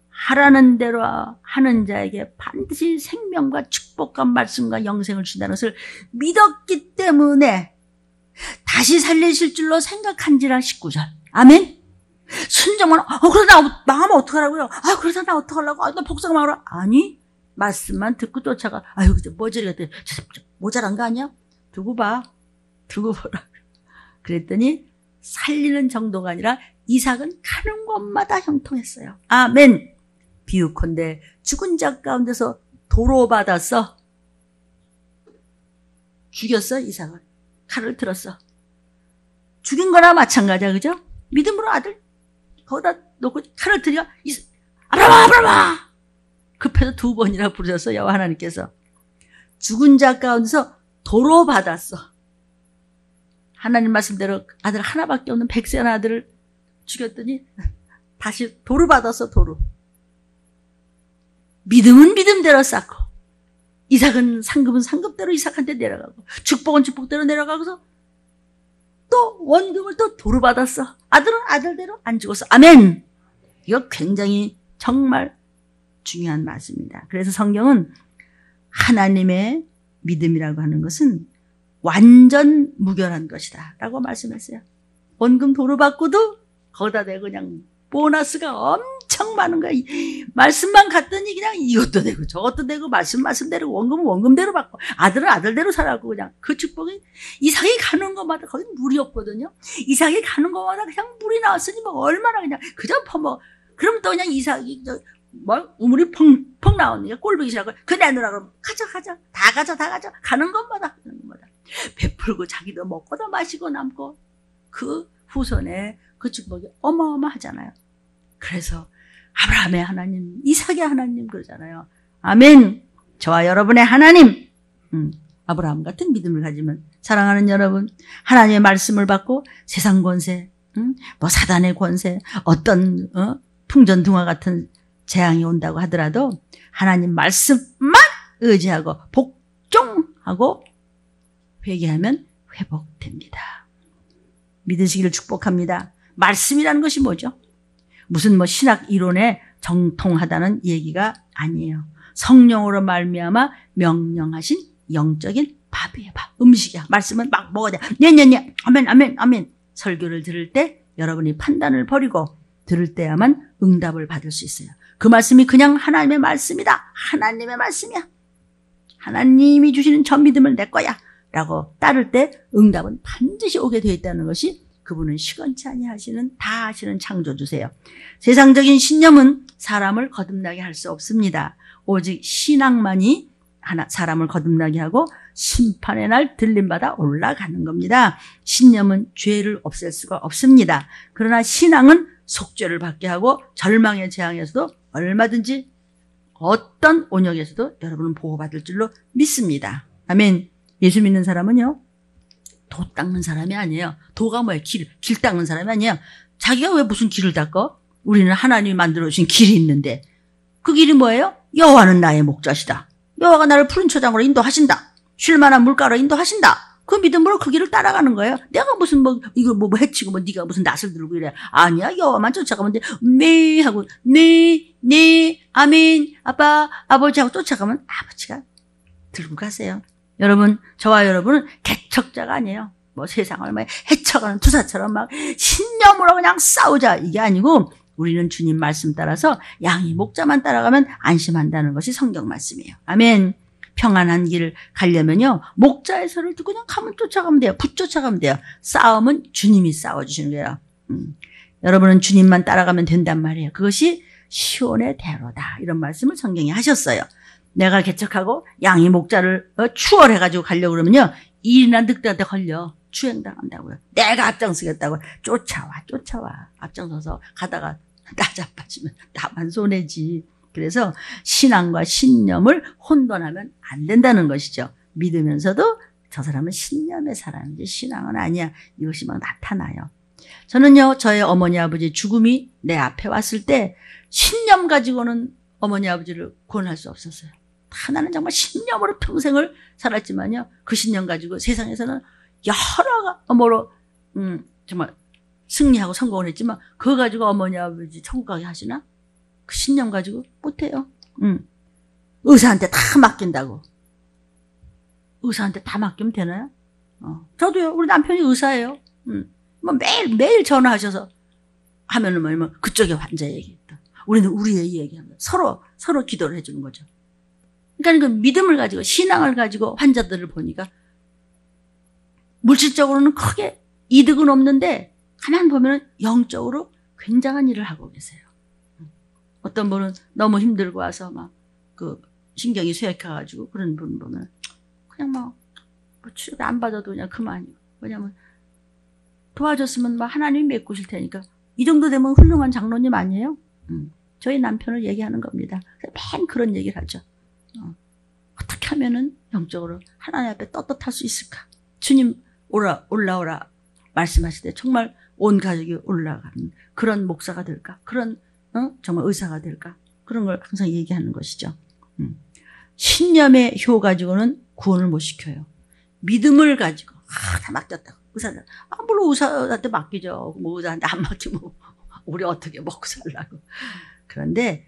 하라는 대로 하는 자에게 반드시 생명과 축복과 말씀과 영생을 주신다는 것을 믿었기 때문에 다시 살리실 줄로 생각한지라 19절. 아멘. 순정만 그러다 나 망하면 어떡하라고요? 그러다 나 어떡하려고? 나 복사가 망하라. 아니 말씀만 듣고 쫓아가. 아유 머저리가 모자란 거 아니야? 두고 봐. 두고 보라. 그랬더니 살리는 정도가 아니라 이삭은 가는 곳마다 형통했어요. 아멘. 비유컨대 죽은 자 가운데서 도로 받았어. 죽였어 이삭을. 칼을 들었어. 죽인 거나 마찬가지야. 그죠? 믿음으로 아들 거기다 놓고 칼을 들여 아브라함 급해서 2번이나 부르셨어. 여호와 하나님께서. 죽은 자 가운데서 도로 받았어. 하나님 말씀대로 아들 하나밖에 없는 백세한 아들을 죽였더니 다시 도로 받았어. 도로. 믿음은 믿음대로 쌓고 이삭은 상급은 상급대로 이삭한테 내려가고 축복은 축복대로 내려가고서 또 원금을 또 도로 받았어. 아들은 아들대로 안 죽었어. 아멘. 이거 굉장히 정말 중요한 말씀입니다. 그래서 성경은 하나님의 믿음이라고 하는 것은 완전 무결한 것이다 라고 말씀했어요. 원금 도로 받고도 거기다 대고 그냥 보너스가 엄청 많은 거야. 말씀만 갔더니 그냥 이것도 되고 저것도 되고 말씀대로 원금은 원금대로 받고 아들은 아들대로 살아가고 그냥 그 축복이 이삭이 가는 것마다 거기 물이 없거든요. 이삭이 가는 것마다 그냥 물이 나왔으니 뭐 얼마나 그냥 그저 퍼먹어. 그럼 또 그냥 이삭이 우물이 펑펑 나오니까 꼴보기 싫어하고 그 내놓으라 그러면 가자 다 가자 가는 것마다 베풀고 자기도 먹고 더 마시고 남고 그 후손에 그 축복이 어마어마하잖아요. 그래서 아브라함의 하나님, 이삭의 하나님 그러잖아요. 아멘. 저와 여러분의 하나님, 아브라함 같은 믿음을 가지면 사랑하는 여러분, 하나님의 말씀을 받고 세상 권세, 뭐 사단의 권세, 어떤 풍전등화 같은 재앙이 온다고 하더라도 하나님 말씀만 의지하고 복종하고 회개하면 회복됩니다. 믿으시기를 축복합니다. 말씀이라는 것이 뭐죠? 무슨 뭐 신학 이론에 정통하다는 얘기가 아니에요. 성령으로 말미암아 명령하신 영적인 밥이에요. 밥, 음식이야. 말씀은 막 먹어야 돼. 네. 아멘. 설교를 들을 때 여러분이 판단을 버리고 들을 때야만 응답을 받을 수 있어요. 그 말씀이 그냥 하나님의 말씀이다. 하나님의 말씀이야. 하나님이 주시는 저 믿음을 내 거야. 라고 따를 때 응답은 반드시 오게 되어 있다는 것이 그분은 시건치 아니하시는 다 하시는 창조주세요. 세상적인 신념은 사람을 거듭나게 할 수 없습니다. 오직 신앙만이 사람을 거듭나게 하고 심판의 날 들림받아 올라가는 겁니다. 신념은 죄를 없앨 수가 없습니다. 그러나 신앙은 속죄를 받게 하고 절망의 재앙에서도 얼마든지 어떤 온역에서도 여러분은 보호받을 줄로 믿습니다. 아멘. 예수 믿는 사람은요, 도 닦는 사람이 아니에요. 도가 뭐예요? 길 닦는 사람이 아니에요. 자기가 왜 무슨 길을 닦어? 우리는 하나님이 만들어주신 길이 있는데 그 길이 뭐예요? 여호와는 나의 목자시다. 여호와가 나를 푸른 초장으로 인도하신다. 쉴만한 물가로 인도하신다. 그 믿음으로 그 길을 따라가는 거예요. 내가 무슨 이거 해치고 네가 무슨 낯을 들고 이래. 아니야. 여호와만 쫓아가면 돼. 네 하고 네 아멘 아빠 아버지 하고 쫓아가면 아버지가 들고 가세요. 여러분, 저와 여러분은 개척자가 아니에요. 뭐 세상을 막 헤쳐가는 투사처럼 막 신념으로 그냥 싸우자 이게 아니고 우리는 주님 말씀 따라서 양이 목자만 따라가면 안심한다는 것이 성경 말씀이에요. 아멘. 평안한 길을 가려면요, 목자의 설을 듣고 그냥 가면 쫓아가면 돼요. 붙쫓아가면 돼요. 싸움은 주님이 싸워주시는 거예요. 여러분은 주님만 따라가면 된단 말이에요. 그것이 시온의 대로다. 이런 말씀을 성경이 하셨어요. 내가 개척하고 양이 목자를 추월해가지고 가려고 그러면요, 일이나 늑대한테 걸려 추행당한다고요. 내가 앞장서겠다고 쫓아와. 앞장서서 가다가 나 자빠지면 나만 손해지. 그래서 신앙과 신념을 혼돈하면 안 된다는 것이죠. 믿으면서도 저 사람은 신념의 사람이지 신앙은 아니야. 이것이 막 나타나요. 저는요, 저의 어머니 아버지 죽음이 내 앞에 왔을 때 신념 가지고는 어머니 아버지를 구원할 수 없었어요. 하나는 정말 신념으로 평생을 살았지만요, 그 신념 가지고 세상에서는 여러 정말 승리하고 성공을 했지만 그거 가지고 어머니 아버지 천국 가게 하시나? 그 신념 가지고 못해요. 의사한테 다 맡긴다고. 의사한테 다 맡기면 되나요? 저도요. 우리 남편이 의사예요. 뭐 매일 전화하셔서 하면은 뭐냐면 그쪽에 환자 얘기했다. 우리는 우리의 얘기합니다. 서로 기도를 해주는 거죠. 그러니까 그 믿음을 가지고 신앙을 가지고 환자들을 보니까 물질적으로는 크게 이득은 없는데 가만 보면 영적으로 굉장한 일을 하고 계세요. 어떤 분은 너무 힘들고 와서 막 그 신경이 쇠약해가지고 그런 분 보면 그냥 뭐 치료도 안 받아도 그냥 그만이고. 왜냐면 도와줬으면 막 하나님이 메꾸실 테니까. 이 정도 되면 훌륭한 장로님 아니에요? 저희 남편을 얘기하는 겁니다. 맨 그런 얘기를 하죠. 어떻게 하면은 영적으로 하나님 앞에 떳떳할 수 있을까? 주님 올라오라 말씀하실 때 정말 온 가족이 올라가는 그런 목사가 될까? 그런 정말 의사가 될까? 그런 걸 항상 얘기하는 것이죠. 신념의 효 가지고는 구원을 못 시켜요. 믿음을 가지고 다 맡겼다고. 의사들. 물론 의사한테 맡기죠. 뭐 의사한테 안 맡기면 우리 어떻게 먹고 살라고. 그런데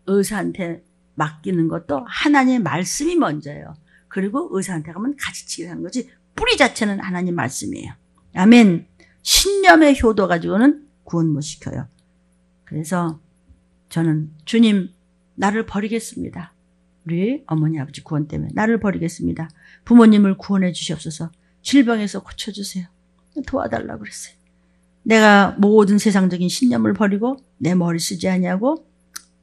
의사한테 맡기는 것도 하나님의 말씀이 먼저예요. 그리고 의사한테 가면 가지치기를 하는 거지 뿌리 자체는 하나님 말씀이에요. 아멘. 신념의 효도 가지고는 구원 못 시켜요. 그래서 저는 주님 나를 버리겠습니다. 우리 어머니 아버지 구원 때문에 나를 버리겠습니다. 부모님을 구원해 주시옵소서. 질병에서 고쳐주세요. 도와달라고 그랬어요. 내가 모든 세상적인 신념을 버리고 내 머리 쓰지 아니하고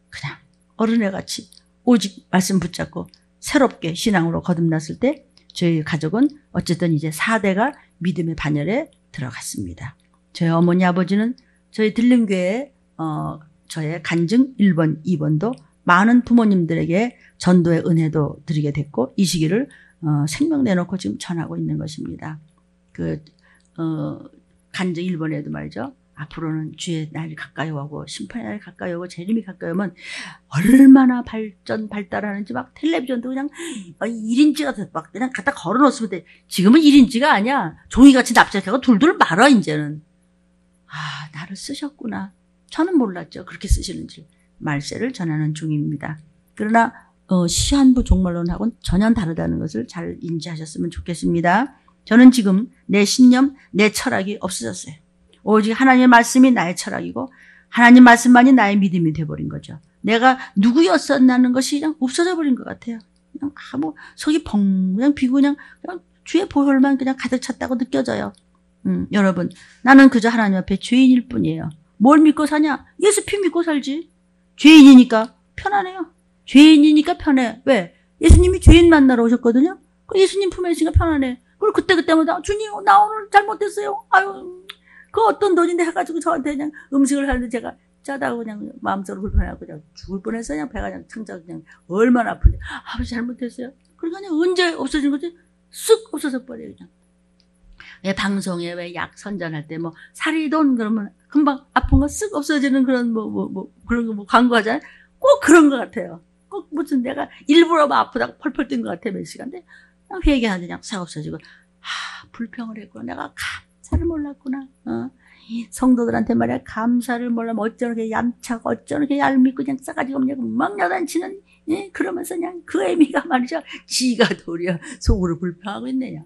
그냥 어른애 같이 오직 말씀 붙잡고 새롭게 신앙으로 거듭났을 때 저희 가족은 어쨌든 이제 4대가 믿음의 반열에 들어갔습니다. 저희 어머니 아버지는 저희 들림교회 저의 간증 1번, 2번도 많은 부모님들에게 전도의 은혜도 드리게 됐고 이 시기를 생명 내놓고 지금 전하고 있는 것입니다. 간증 1번에도 말이죠. 앞으로는 주의 날이 가까이 오고 심판의 날이 가까이 오고 재림이 가까이 오면 얼마나 발달하는지 막 텔레비전도 그냥 1인치가 막 그냥 갖다 걸어놓으면 돼. 지금은 1인치가 아니야. 종이같이 납작하고 둘둘 말아 이제는. 나를 쓰셨구나. 저는 몰랐죠. 그렇게 쓰시는지. 말세를 전하는 중입니다. 그러나 시한부 종말론하고는 전혀 다르다는 것을 잘 인지하셨으면 좋겠습니다. 저는 지금 내 신념, 내 철학이 없어졌어요. 오직 하나님의 말씀이 나의 철학이고 하나님 말씀만이 나의 믿음이 돼버린 거죠. 내가 누구였었나는 것이 그냥 없어져 버린 것 같아요. 그냥 속이 그냥 비고 그냥 주의 보혈만 그냥 가득 찼다고 느껴져요. 여러분, 나는 그저 하나님 앞에 죄인일 뿐이에요. 뭘 믿고 사냐? 예수 피 믿고 살지. 죄인이니까 편하네요. 죄인이니까 편해. 왜? 예수님이 죄인 만나러 오셨거든요. 그 예수님 품에 있으니까 편하네. 그리고 그때마다 주님 나 오늘 잘못했어요. 아유 그 어떤 돈인데 해가지고 저한테 그냥 음식을 하는데 제가 짜다고 그냥 마음속으로 불편하고 그냥 죽을 뻔했어요. 그냥 배가 그냥 창자 그냥 얼마나 아픈데 아버지 잘못했어요. 그러니까 그냥 언제 없어진 거지? 쓱 없어져 버려요 그냥. 왜 방송에 왜 약 선전할 때 뭐 사리돈 그러면 금방 아픈 거 쓱 없어지는 그런 그런 거 광고하잖아요. 꼭 그런 것 같아요. 꼭 무슨 내가 일부러 막 아프다고 펄펄 뜬 것 같아 몇 시간인데 그냥 회개하는데 그냥 싹 없어지고 불평을 했구나. 내가 감사를 몰랐구나. 성도들한테 말이야 감사를 몰라면 어쩌게 얌차고 어쩌게 얄밉고 그냥 싸가지 없냐고 막 야단치는 그러면서 그냥 그 애미가 말이죠. 지가 도리어 속으로 불평하고 있네요.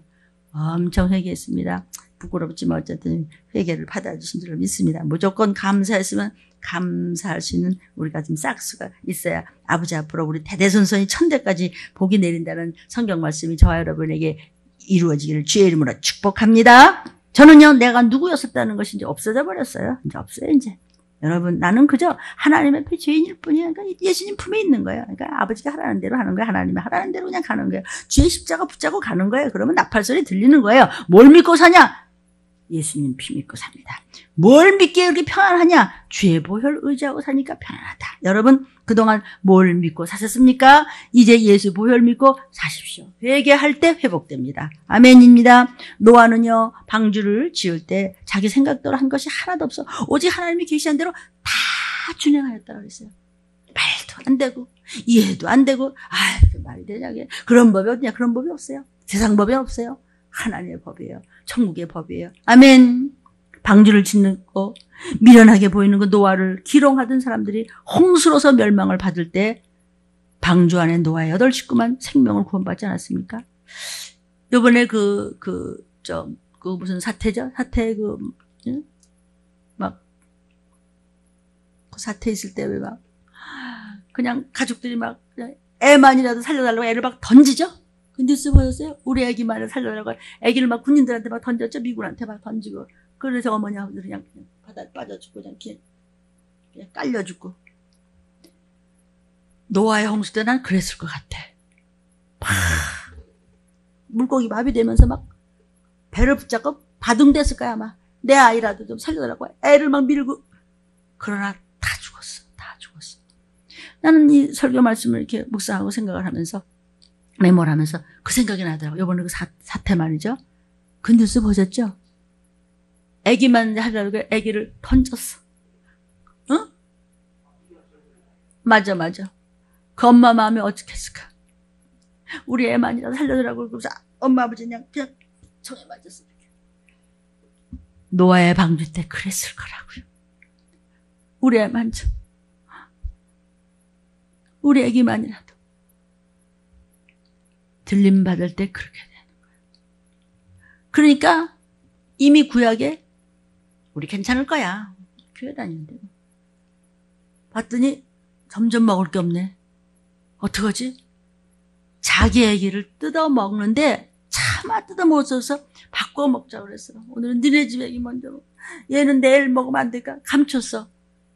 엄청 회개했습니다. 부끄럽지만 어쨌든 회개를 받아주신 줄을 믿습니다. 무조건 감사했으면 감사할 수 있는 우리가 좀 싹수가 있어야 아버지 앞으로 우리 대대손손이 천대까지 복이 내린다는 성경 말씀이 저와 여러분에게 이루어지기를 주의 이름으로 축복합니다. 저는요 내가 누구였었다는 것이 이제 없어져 버렸어요. 이제 없어요 이제. 여러분 나는 그저 하나님의 죄인일 뿐이야. 그러니까 예수님 품에 있는 거예요. 그러니까 아버지가 하라는 대로 하는 거예요. 하나님이 하라는 대로 그냥 가는 거예요. 주의 십자가 붙잡고 가는 거예요. 그러면 나팔소리 들리는 거예요. 뭘 믿고 사냐? 예수님 피 믿고 삽니다. 뭘 믿기에 그렇게 편안하냐? 주의 보혈 의지하고 사니까 편안하다. 여러분 그동안 뭘 믿고 사셨습니까? 이제 예수 보혈 믿고 사십시오. 회개할 때 회복됩니다. 아멘입니다. 노아는요 방주를 지을 때 자기 생각대로 한 것이 하나도 없어. 오직 하나님이 계시한 대로 다 준행하였다고 그랬어요. 말도 안 되고 이해도 안 되고 그 말이 되냐 그런 법이 어디냐. 그런 법이 없어요. 세상 법이 없어요. 하나님의 법이에요. 천국의 법이에요. 아멘. 방주를 짓는 거 미련하게 보이는 그 노아를 기롱하던 사람들이 홍수로서 멸망을 받을 때 방주 안에 노아의 8 식구만 생명을 구원받지 않았습니까? 요번에 그 무슨 사태죠? 사태 그 사태 있을 때 왜 막 그냥 가족들이 막 그냥 애만이라도 살려달라고 애를 막 던지죠? 그 뉴스 보셨어요? 우리 애기만을 살려달라고 애기를 막 군인들한테 막 던졌죠? 미군한테 막 던지고. 그래서 어머니 아버지들 그냥 바다에 빠져 죽고 그냥 깔려 죽고. 노아의 홍수 때 난 그랬을 것 같아. 물고기 마비되면서 막 배를 붙잡고 바둥댔을 거야 아마. 내 아이라도 좀 살려달라고 애를 막 밀고. 그러나 다 죽었어. 다 죽었어. 나는 이 설교 말씀을 이렇게 묵상하고 생각을 하면서 메모를 하면서 그 생각이 나더라고요. 이번에 그 사태 말이죠. 그 뉴스 보셨죠? 애기만 하려고 애기를 던졌어. 응? 맞아. 그 엄마 마음이 어떻겠을까? 우리 애만이라도 살려주라고 그러면서 엄마 아버지 그냥 정에 맞았어. 노아의 방주 때 그랬을 거라고요. 우리 애만저, 우리 애기만이라도 들림 받을 때 그렇게 되는 거예요. 그러니까 이미 구약에 우리 괜찮을 거야. 교회 다니는데. 봤더니 점점 먹을 게 없네. 어떡하지? 자기 애기를 뜯어 먹는데 차마 뜯어 먹어서 바꿔 먹자고 그랬어. 오늘은 너네 집 애기 먼저 먹어. 얘는 내일 먹으면 안 될까? 감췄어.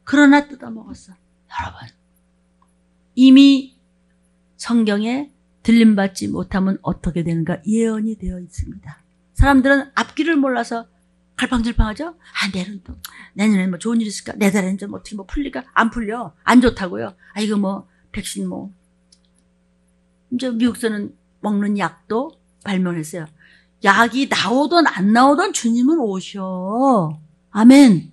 그러나 뜯어 먹었어. 여러분, 이미 성경에 들림받지 못하면 어떻게 되는가 예언이 되어 있습니다. 사람들은 앞길을 몰라서 갈팡질팡하죠? 아, 내일은 또, 내년에 뭐 좋은 일 있을까? 내달에는 좀 어떻게 뭐 풀릴까? 안 풀려. 안 좋다고요. 아, 이거 뭐, 백신 뭐. 이제 미국에서는 먹는 약도 발명했어요. 약이 나오든 안 나오든 주님은 오셔. 아멘.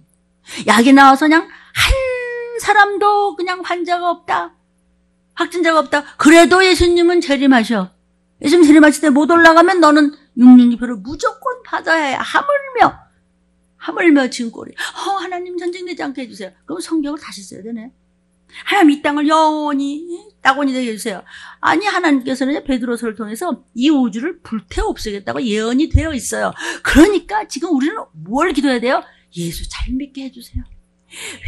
약이 나와서 그냥 한 사람도 그냥 환자가 없다. 확진자가 없다. 그래도 예수님은 재림하셔. 예수님 재림하실 때 못 올라가면 너는 666표를 무조건 받아야 해. 하물며 지금 꼴이. 하나님 전쟁되지 않게 해주세요. 그럼 성경을 다시 써야 되네. 하나님 이 땅을 영원히 낙원이 되게 해주세요. 아니, 하나님께서는 베드로서를 통해서 이 우주를 불태워 없애겠다고 예언이 되어 있어요. 그러니까 지금 우리는 뭘 기도해야 돼요? 예수 잘 믿게 해주세요.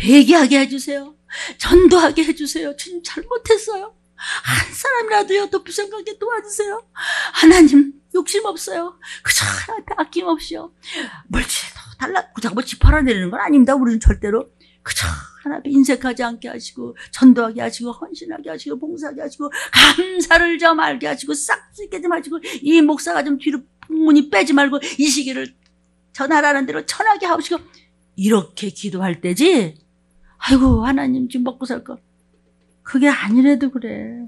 회개하게 해주세요. 전도하게 해주세요. 주님 잘못했어요. 한 사람이라도요 더 불쌍하게 도와주세요. 하나님 욕심 없어요. 그저 하나한테 아낌없이요. 물질도 달라 자꾸 집 팔아내리는 건 아닙니다. 우리는 절대로 그저 하나님께 인색하지 않게 하시고 전도하게 하시고 헌신하게 하시고 봉사하게 하시고 감사를 좀 알게 하시고 싹쓸이 깨지 마시고 이 목사가 좀 뒤로 풍문이 빼지 말고 이 시기를 전하라는 대로 전하게 하시고 이렇게 기도할 때지. 아이고 하나님 지금 먹고 살 거. 그게 아니래도 그래.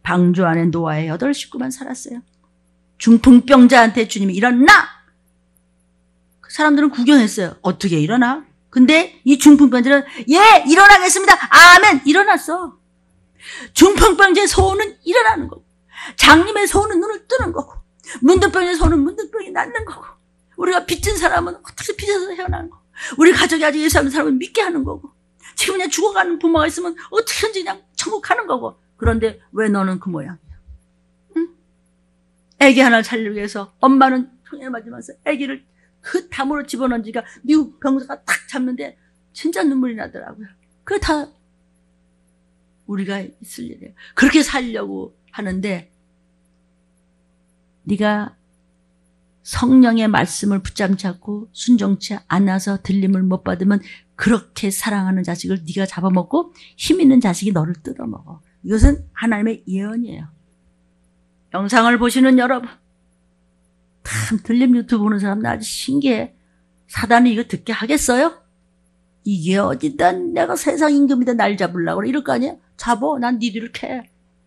방주 안에 노아의 8 식구만 살았어요. 중풍병자한테 주님이 일어나! 그 사람들은 구경했어요. 어떻게 일어나? 근데 이 중풍병자는 예! 일어나겠습니다! 아멘! 일어났어. 중풍병자의 소원은 일어나는 거고 장님의 소원은 눈을 뜨는 거고 문둥병자의 소원은 문둥병이 낫는 거고 우리가 빚진 사람은 어떻게 빚어서 헤어나는 거고 우리 가족이 아직 예수 믿는 사람을 믿게 하는 거고 지금 그냥 죽어가는 부모가 있으면 어떻게든지 그냥 천국 가는 거고. 그런데 왜 너는 그 모양이야? 응? 애기 하나를 살리기 위해서 엄마는 총에 맞으면서 애기를 그 담으로 집어넣은지가 미국 병사가 탁 잡는데 진짜 눈물이 나더라고요. 그게 다 우리가 있을 일이에요. 그렇게 살려고 하는데 네가 성령의 말씀을 붙잡지 않고 순종치 않아서 들림을 못 받으면 그렇게 사랑하는 자식을 네가 잡아먹고 힘 있는 자식이 너를 뜯어먹어. 이것은 하나님의 예언이에요. 영상을 보시는 여러분, 참 들림 유튜브 보는 사람들 아주 신기해. 사단이 이거 듣게 하겠어요? 이게 어디다 내가 세상 임금이다 날 잡으려고 그래. 이럴 거 아니야? 잡어. 난 니들을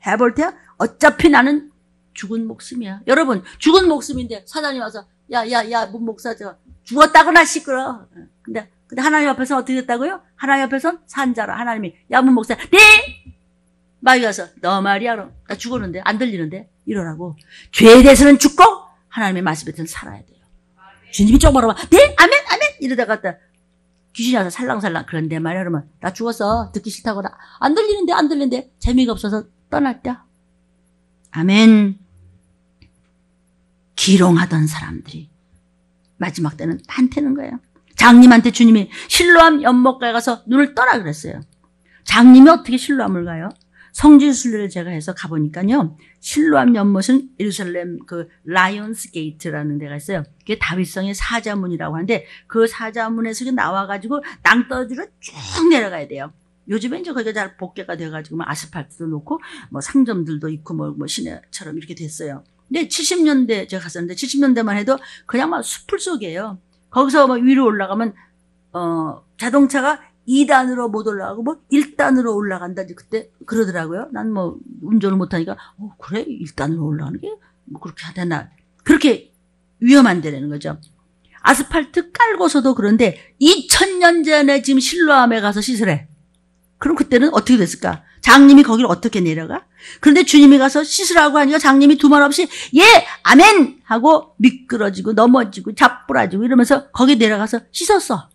해볼 테야. 어차피 나는 죽은 목숨이야. 여러분, 죽은 목숨인데 사단이 와서 야, 목사 저 죽었다거나 시끄러. 근데 하나님 앞에서 어떻게 됐다고요? 하나님 앞에서는 산자라. 하나님이 야, 목사, 네! 마귀 가서 너 말이야. 그럼 나 죽었는데 안 들리는데 이러라고. 죄에 대해서는 죽고 하나님의 말씀에 대해서는 살아야 돼요. 주님이 쪽 바라봐. 네, 아멘. 이러다가 귀신이 와서 살랑살랑. 그런데 말이야. 그러면 나 죽었어. 듣기 싫다고 안 들리는데 재미가 없어서 떠났다. 아멘. 기롱하던 사람들이 마지막 때는 한테는 거예요. 장님한테 주님이 실로암 연못가에 가서 눈을 떠라 그랬어요. 장님이 어떻게 실로암을 가요? 성지순례를 제가 해서 가보니까요. 실로암 연못은 예루살렘 그 라이온스 게이트라는 데가 있어요. 그게 다윗성의 사자문이라고 하는데 그 사자문에서 나와가지고 낭떠러지로 쭉 내려가야 돼요. 요즘에 이제 거기가 잘 복개가 돼가지고 아스팔트도 놓고 뭐 상점들도 있고 뭐 시내처럼 이렇게 됐어요. 근데 70년대 제가 갔었는데 70년대만 해도 그냥 막 숲을 속이에요. 거기서 막 위로 올라가면 자동차가 2단으로 못 올라가고 뭐 1단으로 올라간다. 그때 그러더라고요. 난 뭐 운전을 못하니까 그래 1단으로 올라가는 게 뭐 그렇게 하되나. 그렇게 위험한 데라는 거죠. 아스팔트 깔고서도 그런데 2000년 전에 지금 실로암에 가서 시설해. 그럼 그때는 어떻게 됐을까? 장님이 거기를 어떻게 내려가? 그런데 주님이 가서 씻으라고 하니까 장님이 두말 없이 예 아멘 하고 미끄러지고 넘어지고 자뿌라지고 이러면서 거기 내려가서 씻었어.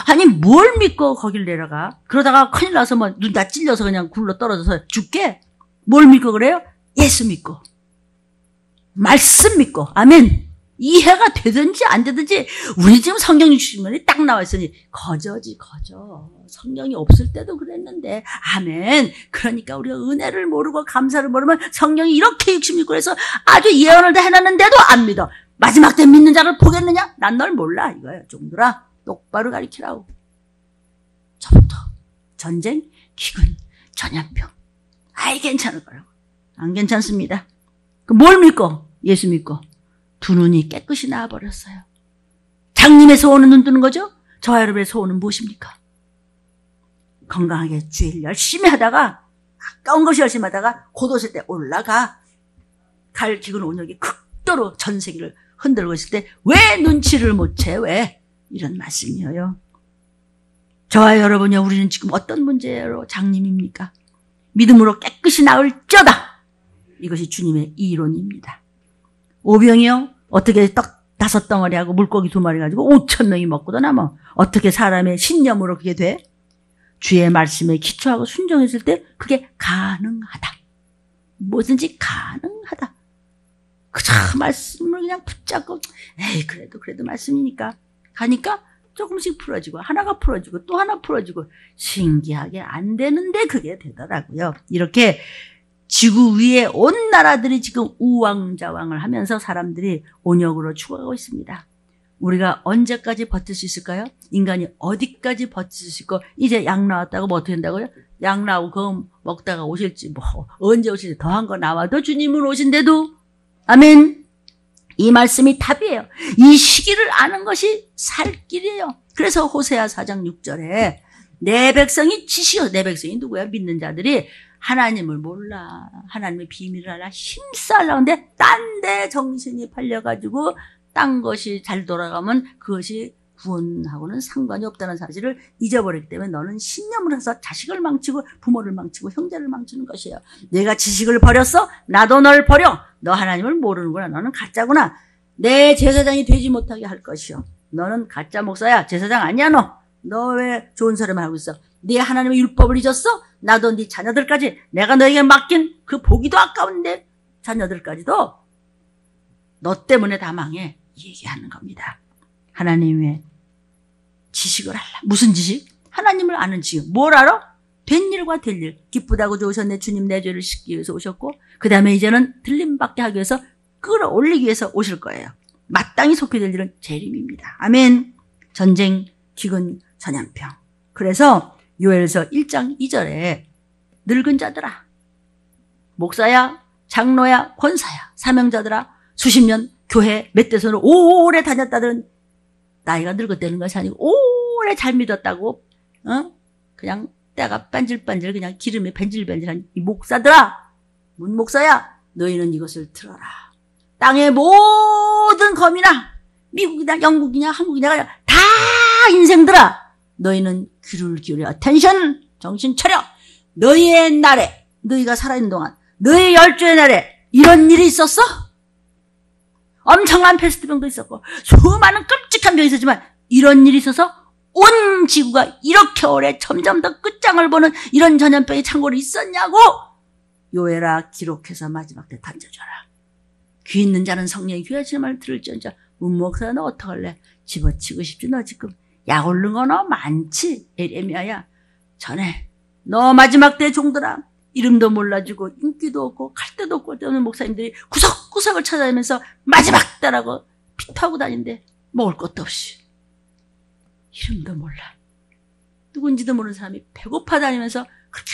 아니 뭘 믿고 거길 내려가? 그러다가 큰일 나서 뭐 눈 다 찔려서 그냥 굴러 떨어져서 죽게? 뭘 믿고 그래요? 예수 믿고 말씀 믿고 아멘. 이해가 되든지 안 되든지 우리 지금 성경 주시면이 딱 나와 있으니 거저지 거저. 성경이 없을 때도 그랬는데 아멘. 그러니까 우리가 은혜를 모르고 감사를 모르면 성경이 이렇게 66권에서 아주 예언을 다 해놨는데도 안 믿어. 마지막 때 믿는 자를 보겠느냐? 난 널 몰라 이거예요. 종들아 똑바로 가르치라고. 저부터 전쟁, 기근, 전염병. 아이 괜찮을 거라고. 안 괜찮습니다. 뭘 믿고? 예수 믿고. 두 눈이 깨끗이 나와버렸어요. 장님의 소원은 눈 뜨는 거죠? 저와 여러분의 소원은 무엇입니까? 건강하게 주일 열심히 하다가 가까운 것이 열심히 하다가 곧오실 때 올라가. 갈 기근 온역이 극도로 전 세계를 흔들고 있을 때 왜 눈치를 못 채? 왜? 이런 말씀이에요. 저와 여러분이 우리는 지금 어떤 문제로 장님입니까? 믿음으로 깨끗이 나을쩌다. 이것이 주님의 이론입니다. 오병이요? 어떻게 떡 5덩어리하고 물고기 2마리 가지고 5,000명이 먹고도 남아. 어떻게 사람의 신념으로 그게 돼? 주의 말씀에 기초하고 순종했을 때 그게 가능하다. 뭐든지 가능하다. 그저 말씀을 그냥 붙잡고 에이 그래도 말씀이니까 가니까 조금씩 풀어지고 하나가 풀어지고 또 하나 풀어지고 신기하게 안 되는데 그게 되더라고요. 이렇게 지구 위에 온 나라들이 지금 우왕좌왕을 하면서 사람들이 온역으로 죽어가고 있습니다. 우리가 언제까지 버틸 수 있을까요? 인간이 어디까지 버틸 수 있고 이제 약 나왔다고 뭐 어떻게 된다고요? 약 나오고 그거 먹다가 오실지 뭐 언제 오실지 더한 거 나와도 주님은 오신대도 아멘. 이 말씀이 답이에요. 이 시기를 아는 것이 살 길이에요. 그래서 호세아 4장 6절에 내 백성이 지시어. 내 백성이 누구야? 믿는 자들이 하나님을 몰라. 하나님의 비밀을 알아. 힘싸려고 하는데 딴 데 정신이 팔려가지고 딴 것이 잘 돌아가면 그것이 구원하고는 상관이 없다는 사실을 잊어버리기 때문에 너는 신념을 해서 자식을 망치고 부모를 망치고 형제를 망치는 것이에요. 내가 지식을 버렸어? 나도 널 버려. 너 하나님을 모르는구나. 너는 가짜구나. 내 제사장이 되지 못하게 할 것이요. 너는 가짜 목사야. 제사장 아니야 너. 너 왜 좋은 소리만 하고 있어? 네 하나님의 율법을 잊었어? 나도 네 자녀들까지 내가 너에게 맡긴 그 보기도 아까운데 자녀들까지도 너 때문에 다 망해. 얘기하는 겁니다. 하나님의 지식을 알라. 무슨 지식? 하나님을 아는 지식. 뭘 알아? 된 일과 될 일. 기쁘다고 좋으셨네. 주님 내 죄를 씻기 위해서 오셨고 그 다음에 이제는 들림받게 하기 위해서 끌어올리기 위해서 오실 거예요. 마땅히 속히 될 일은 재림입니다. 아멘. 전쟁, 기근, 전염병. 그래서 요엘서 1장 2절에 늙은 자들아, 목사야, 장로야, 권사야, 사명자들아, 수십 년 교회 몇 대선을 오래 다녔다들은 나이가 늙었다는 것이 아니고 오래 잘 믿었다고 그냥 때가 반질반질 그냥 기름이 반질반질한 이 목사들아, 문 목사야, 너희는 이것을 들어라. 땅의 모든 검이나 미국이나 영국이냐 한국이냐 다 인생들아, 너희는 귀를 기울여 attention, 정신 차려. 너희의 날에, 너희가 살아있는 동안 너희의 열조의 날에 이런 일이 있었어? 엄청난 패스트병도 있었고 수많은 끔찍한 병이 있었지만 이런 일이 있어서 온 지구가 이렇게 오래 점점 더 끝장을 보는 이런 전염병이 창고로 있었냐고 요엘아 기록해서 마지막 때 던져줘라. 귀 있는 자는 성령의 귀하시는 말을 들을지언정. 문목사 너 어떡할래? 집어치고 싶지. 너 지금 약 오른 거 너 많지. 에레미야야 전에 너 마지막 때 종들아 이름도 몰라주고 인기도 없고 갈 데도 없고 때없는 목사님들이 구석구석을 찾아다니면서 마지막 때라고 피토하고 다니는데 먹을 것도 없이 이름도 몰라 누군지도 모르는 사람이 배고파 다니면서 그렇게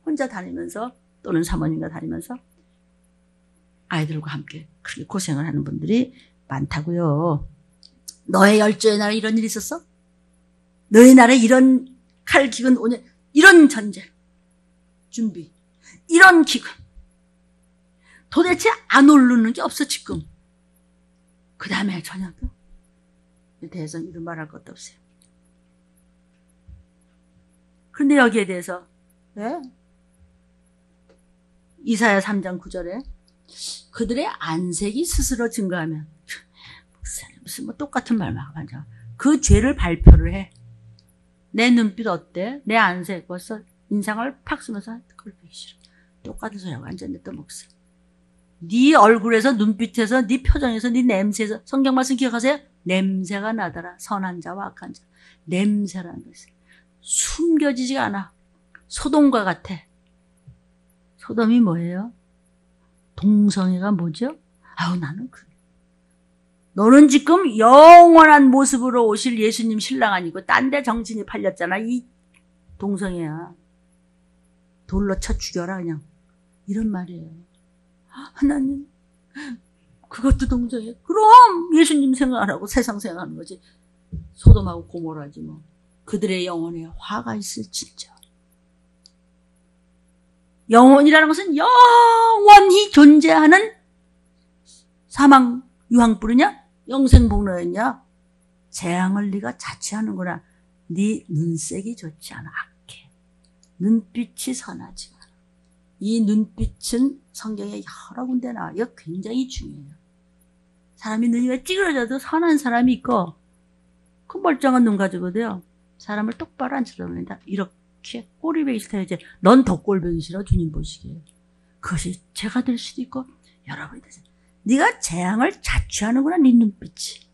혼자 다니면서 또는 사모님과 다니면서 아이들과 함께 그렇게 고생을 하는 분들이 많다고요. 너의 열조의 날에 이런 일이 있었어? 너의 날에 이런 칼 기근 오늘 이런 전쟁 준비 이런 기근 도대체 안 오르는 게 없어 지금. 그 다음에 전염병 대해서 이런 말할 것도 없어요. 그런데 여기에 대해서 네? 이사야 3장 9절에 그들의 안색이 스스로 증거하면 무슨 뭐 똑같은 말만 하죠. 그 죄를 발표를 해. 내 눈빛 어때? 내 안색 벌써 인상을 팍 쓰면서 그걸 보기 싫어. 똑같은 소리하고 앉았는데 또 목사. 네 얼굴에서 눈빛에서 네 표정에서 네 냄새에서 성경 말씀 기억하세요? 냄새가 나더라. 선한 자와 악한 자. 냄새라는 것이 숨겨지지가 않아. 소돔과 같아. 소돔이 뭐예요? 동성애가 뭐죠? 아우 나는 그래. 너는 지금 영원한 모습으로 오실 예수님 신랑 아니고 딴 데 정신이 팔렸잖아. 이 동성애야. 돌로 쳐 죽여라 그냥. 이런 말이에요. 하나님 그것도 동성애. 그럼 예수님 생각 안 하고 세상 생각하는 거지. 소돔하고 고모라지 뭐. 그들의 영혼에 화가 있을진저. 영혼이라는 것은 영원히 존재하는 사망 유황불이냐? 영생복로였냐? 재앙을 네가 자취하는구나. 네 눈색이 좋지 않아. 악해. 눈빛이 선하지 않아. 이 눈빛은 성경에 여러 군데 나와. 이거 굉장히 중요해요. 사람이 눈이 왜 찌그러져도 선한 사람이 있고 그 멀쩡한 눈 가지고도요. 사람을 똑바로 안 쳐다봅니다. 이렇게 꼬리배기 싫다 이제 넌 더 꼴배기 싫어 주님 보시기에. 그것이 제가 될 수도 있고 여러분이 되세요. 네가 재앙을 자취하는구나. 네 눈빛이.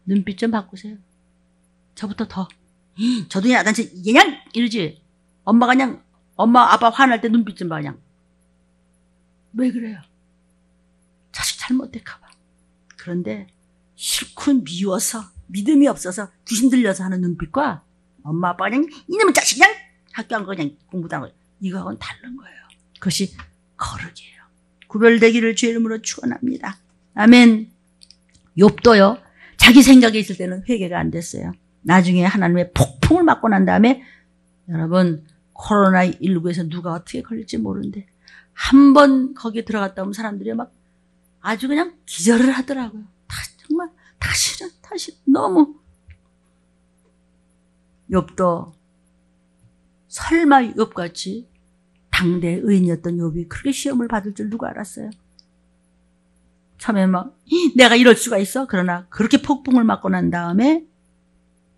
눈빛 좀 바꾸세요. 저부터 더. 저도 그냥 나한테 그냥 이러지. 엄마가 그냥 엄마 아빠 화날 때 눈빛 좀 봐 그냥. 왜 그래요? 자식 잘못될까 봐. 그런데 싫고 미워서 믿음이 없어서 귀신 들려서 하는 눈빛과 엄마 아빠가 그냥 이놈의 자식 그냥 학교 안 가고 그냥 공부도 안 하고 이거하고는 다른 거예요. 그것이 거룩이에요. 구별되기를 주의 이름으로 축원합니다. 아멘. 욥도요. 자기 생각에 있을 때는 회개가 안 됐어요. 나중에 하나님의 폭풍을 맞고 난 다음에 여러분 코로나19에서 누가 어떻게 걸릴지 모르는데 한 번 거기에 들어갔다 오면 사람들이 막 아주 그냥 기절을 하더라고요. 정말 다시는 너무. 욥도 설마 욥같이 당대 의인이었던 욥이 그렇게 시험을 받을 줄 누가 알았어요? 처음에 막 내가 이럴 수가 있어? 그러나 그렇게 폭풍을 맞고 난 다음에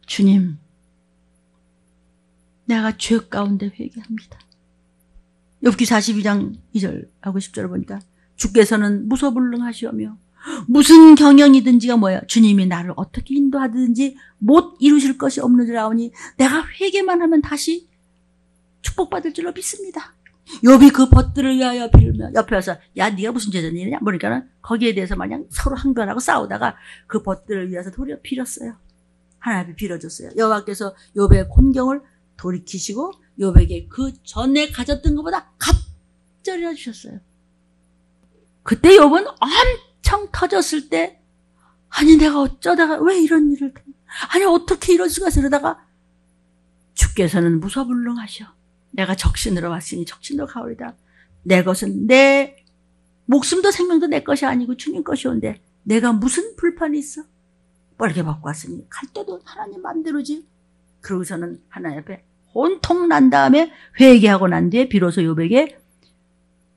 주님 내가 죄 가운데 회개합니다. 욥기 42장 2절하고 10절을 보니까 주께서는 무소불능하시오며 무슨 경영이든지가 뭐야 주님이 나를 어떻게 인도하든지 못 이루실 것이 없느니라 하오니 내가 회개만 하면 다시 축복받을 줄로 믿습니다. 욥이 그 벗들을 위하여 빌며 옆에 와서 야 네가 무슨 죄졌니 이러냐 그러니까 거기에 대해서 마냥 서로 항변하고 싸우다가 그 벗들을 위해서 도리어 빌었어요. 하나님 빌어줬어요. 여호와께서 욥의 곤경을 돌이키시고 욥에게 그 전에 가졌던 것보다 갑절이나 주셨어요. 그때 욥은 엄청 터졌을 때 아니 내가 어쩌다가 왜 이런 일을 아니 어떻게 이럴 수가 있어 이러다가 주께서는 무소불능하셔. 내가 적신으로 왔으니 적신으로 가오리다. 내 것은 내 목숨도 생명도 내 것이 아니고 주님 것이온데 내가 무슨 불판이 있어? 뻘게 받고 왔으니 갈 때도 하나님 맘대로지. 그러고서는 하나님 앞에 혼통 난 다음에 회개하고 난 뒤에 비로소 욥에게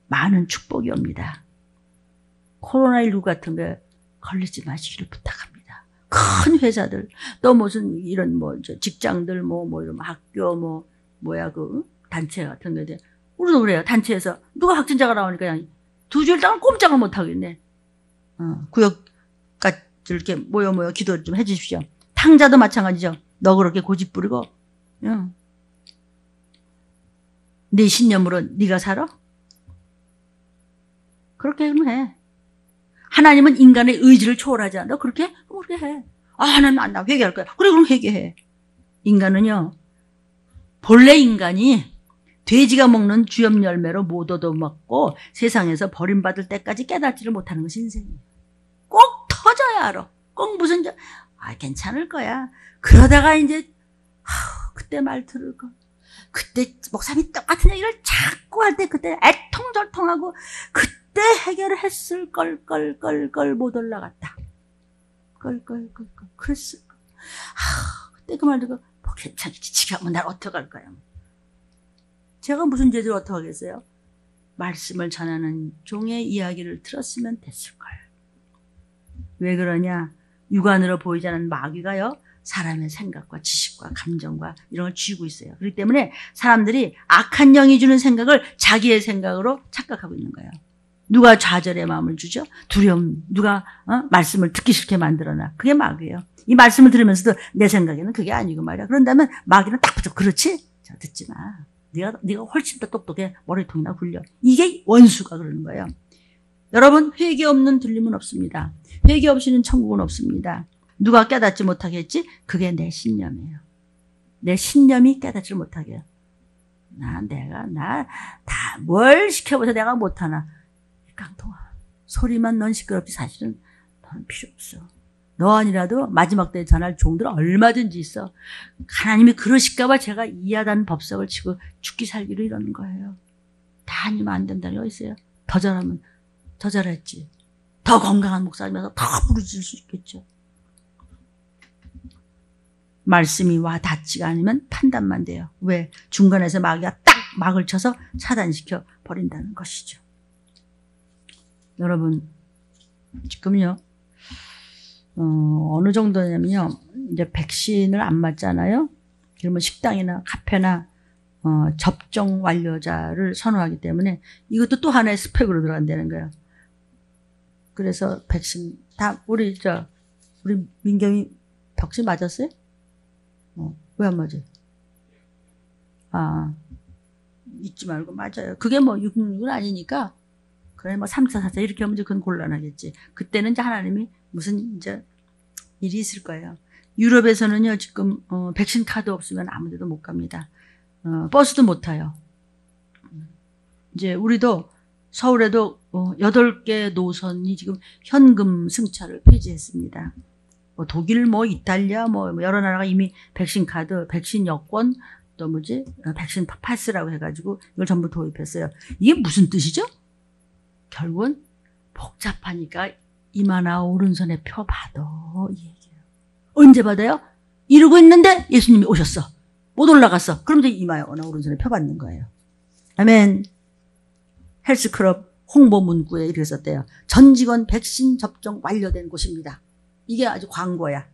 많은 축복이 옵니다. 코로나19 같은 거 걸리지 마시기를 부탁합니다. 큰 회사들 또 무슨 이런 뭐 직장들 뭐 이런 학교 단체 같은 거데 우리도 그래요. 단체에서 누가 확진자가 나오니까 그냥 2주일 동안 꼼짝을 못 하겠네. 구역까지 이렇게 모여 기도 좀 해주십시오. 탕자도 마찬가지죠. 너 그렇게 고집 부리고 네 신념으로 네가 살아? 그렇게 해. 하나님은 인간의 의지를 초월하지 않아. 너 그렇게? 그렇게 해. 하나님 나 회개할 거야. 그래 그럼 회개해. 인간은요. 본래 인간이 돼지가 먹는 주염 열매로 못 얻어먹고 세상에서 버림받을 때까지 깨닫지를 못하는 것이 인생이에요. 꼭 터져야 알아. 꼭 무슨 괜찮을 거야. 그러다가 이제 그때 말 들을 거. 그때 목사님이 똑같은 얘기를 자꾸 할 때 그때 애통절통하고 그때 해결을 했을 걸 못 올라갔다. 그랬을 걸. 그 말 듣고 뭐 괜찮겠지. 지가 하면 날 어떡할 거야. 제가 무슨 죄를 어떡하겠어요? 말씀을 전하는 종의 이야기를 들었으면 됐을 거예요. 왜 그러냐? 육안으로 보이지 않는 마귀가요, 사람의 생각과 지식과 감정과 이런 걸 쥐고 있어요. 그렇기 때문에 사람들이 악한 영이 주는 생각을 자기의 생각으로 착각하고 있는 거예요. 누가 좌절의 마음을 주죠? 두려움. 누가 말씀을 듣기 싫게 만들어놔. 그게 마귀예요. 이 말씀을 들으면서도 내 생각에는 그게 아니고 말이야. 그런다면 마귀는 딱 붙여. 그렇지? 자, 듣지 마. 네가 훨씬 더 똑똑해. 머리통이나 굴려. 이게 원수가 그러는 거예요. 여러분, 회개 없는 들림은 없습니다. 회개 없이는 천국은 없습니다. 누가 깨닫지 못하게 했지? 그게 내 신념이에요. 내 신념이 깨닫지 못하게 해요. 다 뭘 시켜보자 내가 못하나. 깡통아, 소리만 넌 시끄럽지 사실은 넌 필요 없어. 너 아니라도 마지막 때에 전할 종들 얼마든지 있어. 하나님이 그러실까봐 제가 이하단 법석을 치고 죽기 살기로 이러는 거예요. 다 아니면 안 된다는 거 있어요. 더 잘하면 더 잘했지. 더 건강한 목사님이라서 더 부르질 수 있겠죠. 말씀이 와 닿지가 않으면 판단만 돼요. 왜? 중간에서 마귀가 딱 막을 쳐서 차단시켜 버린다는 것이죠. 여러분, 지금요, 어느 정도냐면요, 이제 백신을 안 맞잖아요. 그러면 식당이나 카페나, 접종 완료자를 선호하기 때문에 이것도 또 하나의 스펙으로 들어간다는 거예요. 그래서 백신, 우리 민경이 백신 맞았어요? 왜 안 맞아요? 잊지 말고 맞아요. 그게 뭐 666은 아니니까, 그래, 3차, 4차 이렇게 하면 그건 곤란하겠지. 그때는 이제 하나님이 무슨 이제 일이 있을 거예요. 유럽에서는요, 지금, 백신 카드 없으면 아무 데도 못 갑니다. 버스도 못 타요. 이제 우리도 서울에도 8개 노선이 지금 현금 승차를 폐지했습니다. 독일, 이탈리아, 여러 나라가 이미 백신 카드, 백신 여권, 또 백신 파스라고 해가지고 이걸 전부 도입했어요. 이게 무슨 뜻이죠? 결국은 복잡하니까 이마나 오른손에 표 받아. 이 얘기예요. 언제 받아요? 이러고 있는데 예수님이 오셨어. 못 올라갔어. 그럼 이제 이마나 오른손에 표 받는 거예요. 아멘. 헬스클럽 홍보 문구에 이렇게 썼대요. 전 직원 백신 접종 완료된 곳입니다. 이게 아주 광고야.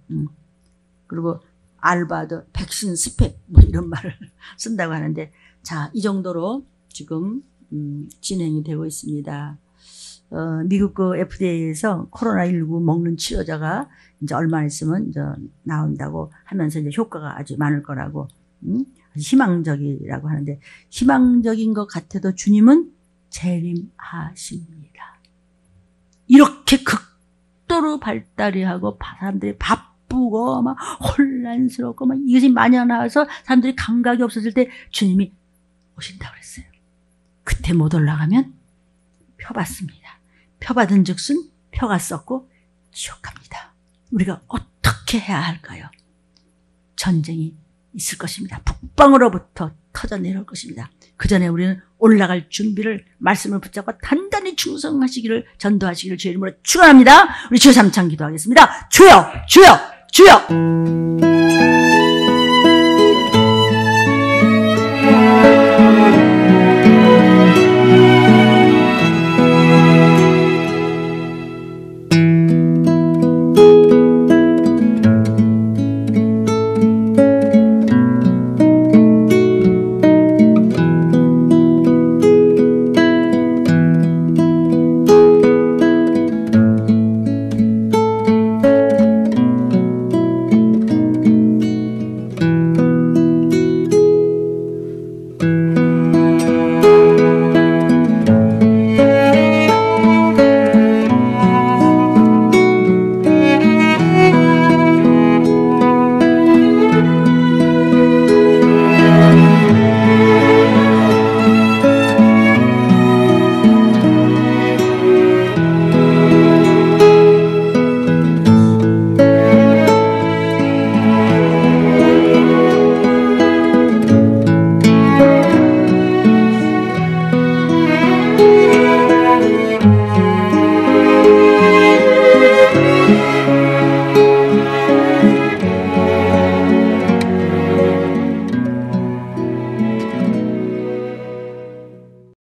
그리고 알바도 백신 스펙 이런 말을 쓴다고 하는데, 자, 이 정도로 지금 진행이 되고 있습니다. 미국 그 FDA에서 코로나19 먹는 치료자가 이제 얼마 있으면 이제 나온다고 하면서 이제 효과가 아주 많을 거라고, 희망적이라고 하는데, 희망적인 것 같아도 주님은 재림하십니다. 이렇게 극도로 발달이 하고 사람들이 바쁘고 막 혼란스럽고 막 이것이 만연해서 사람들이 감각이 없어질 때 주님이 오신다고 그랬어요. 그때 못 올라가면 표 받습니다. 표 받은 즉슨 표가 썼고 지옥 갑니다. 우리가 어떻게 해야 할까요? 전쟁이 있을 것입니다. 북방으로부터 터져 내려올 것입니다. 그 전에 우리는 올라갈 준비를, 말씀을 붙잡고 단단히 충성하시기를, 전도하시기를 주의 이름으로 축원합니다. 우리 주여 삼창 기도하겠습니다. 주여, 주여, 주여.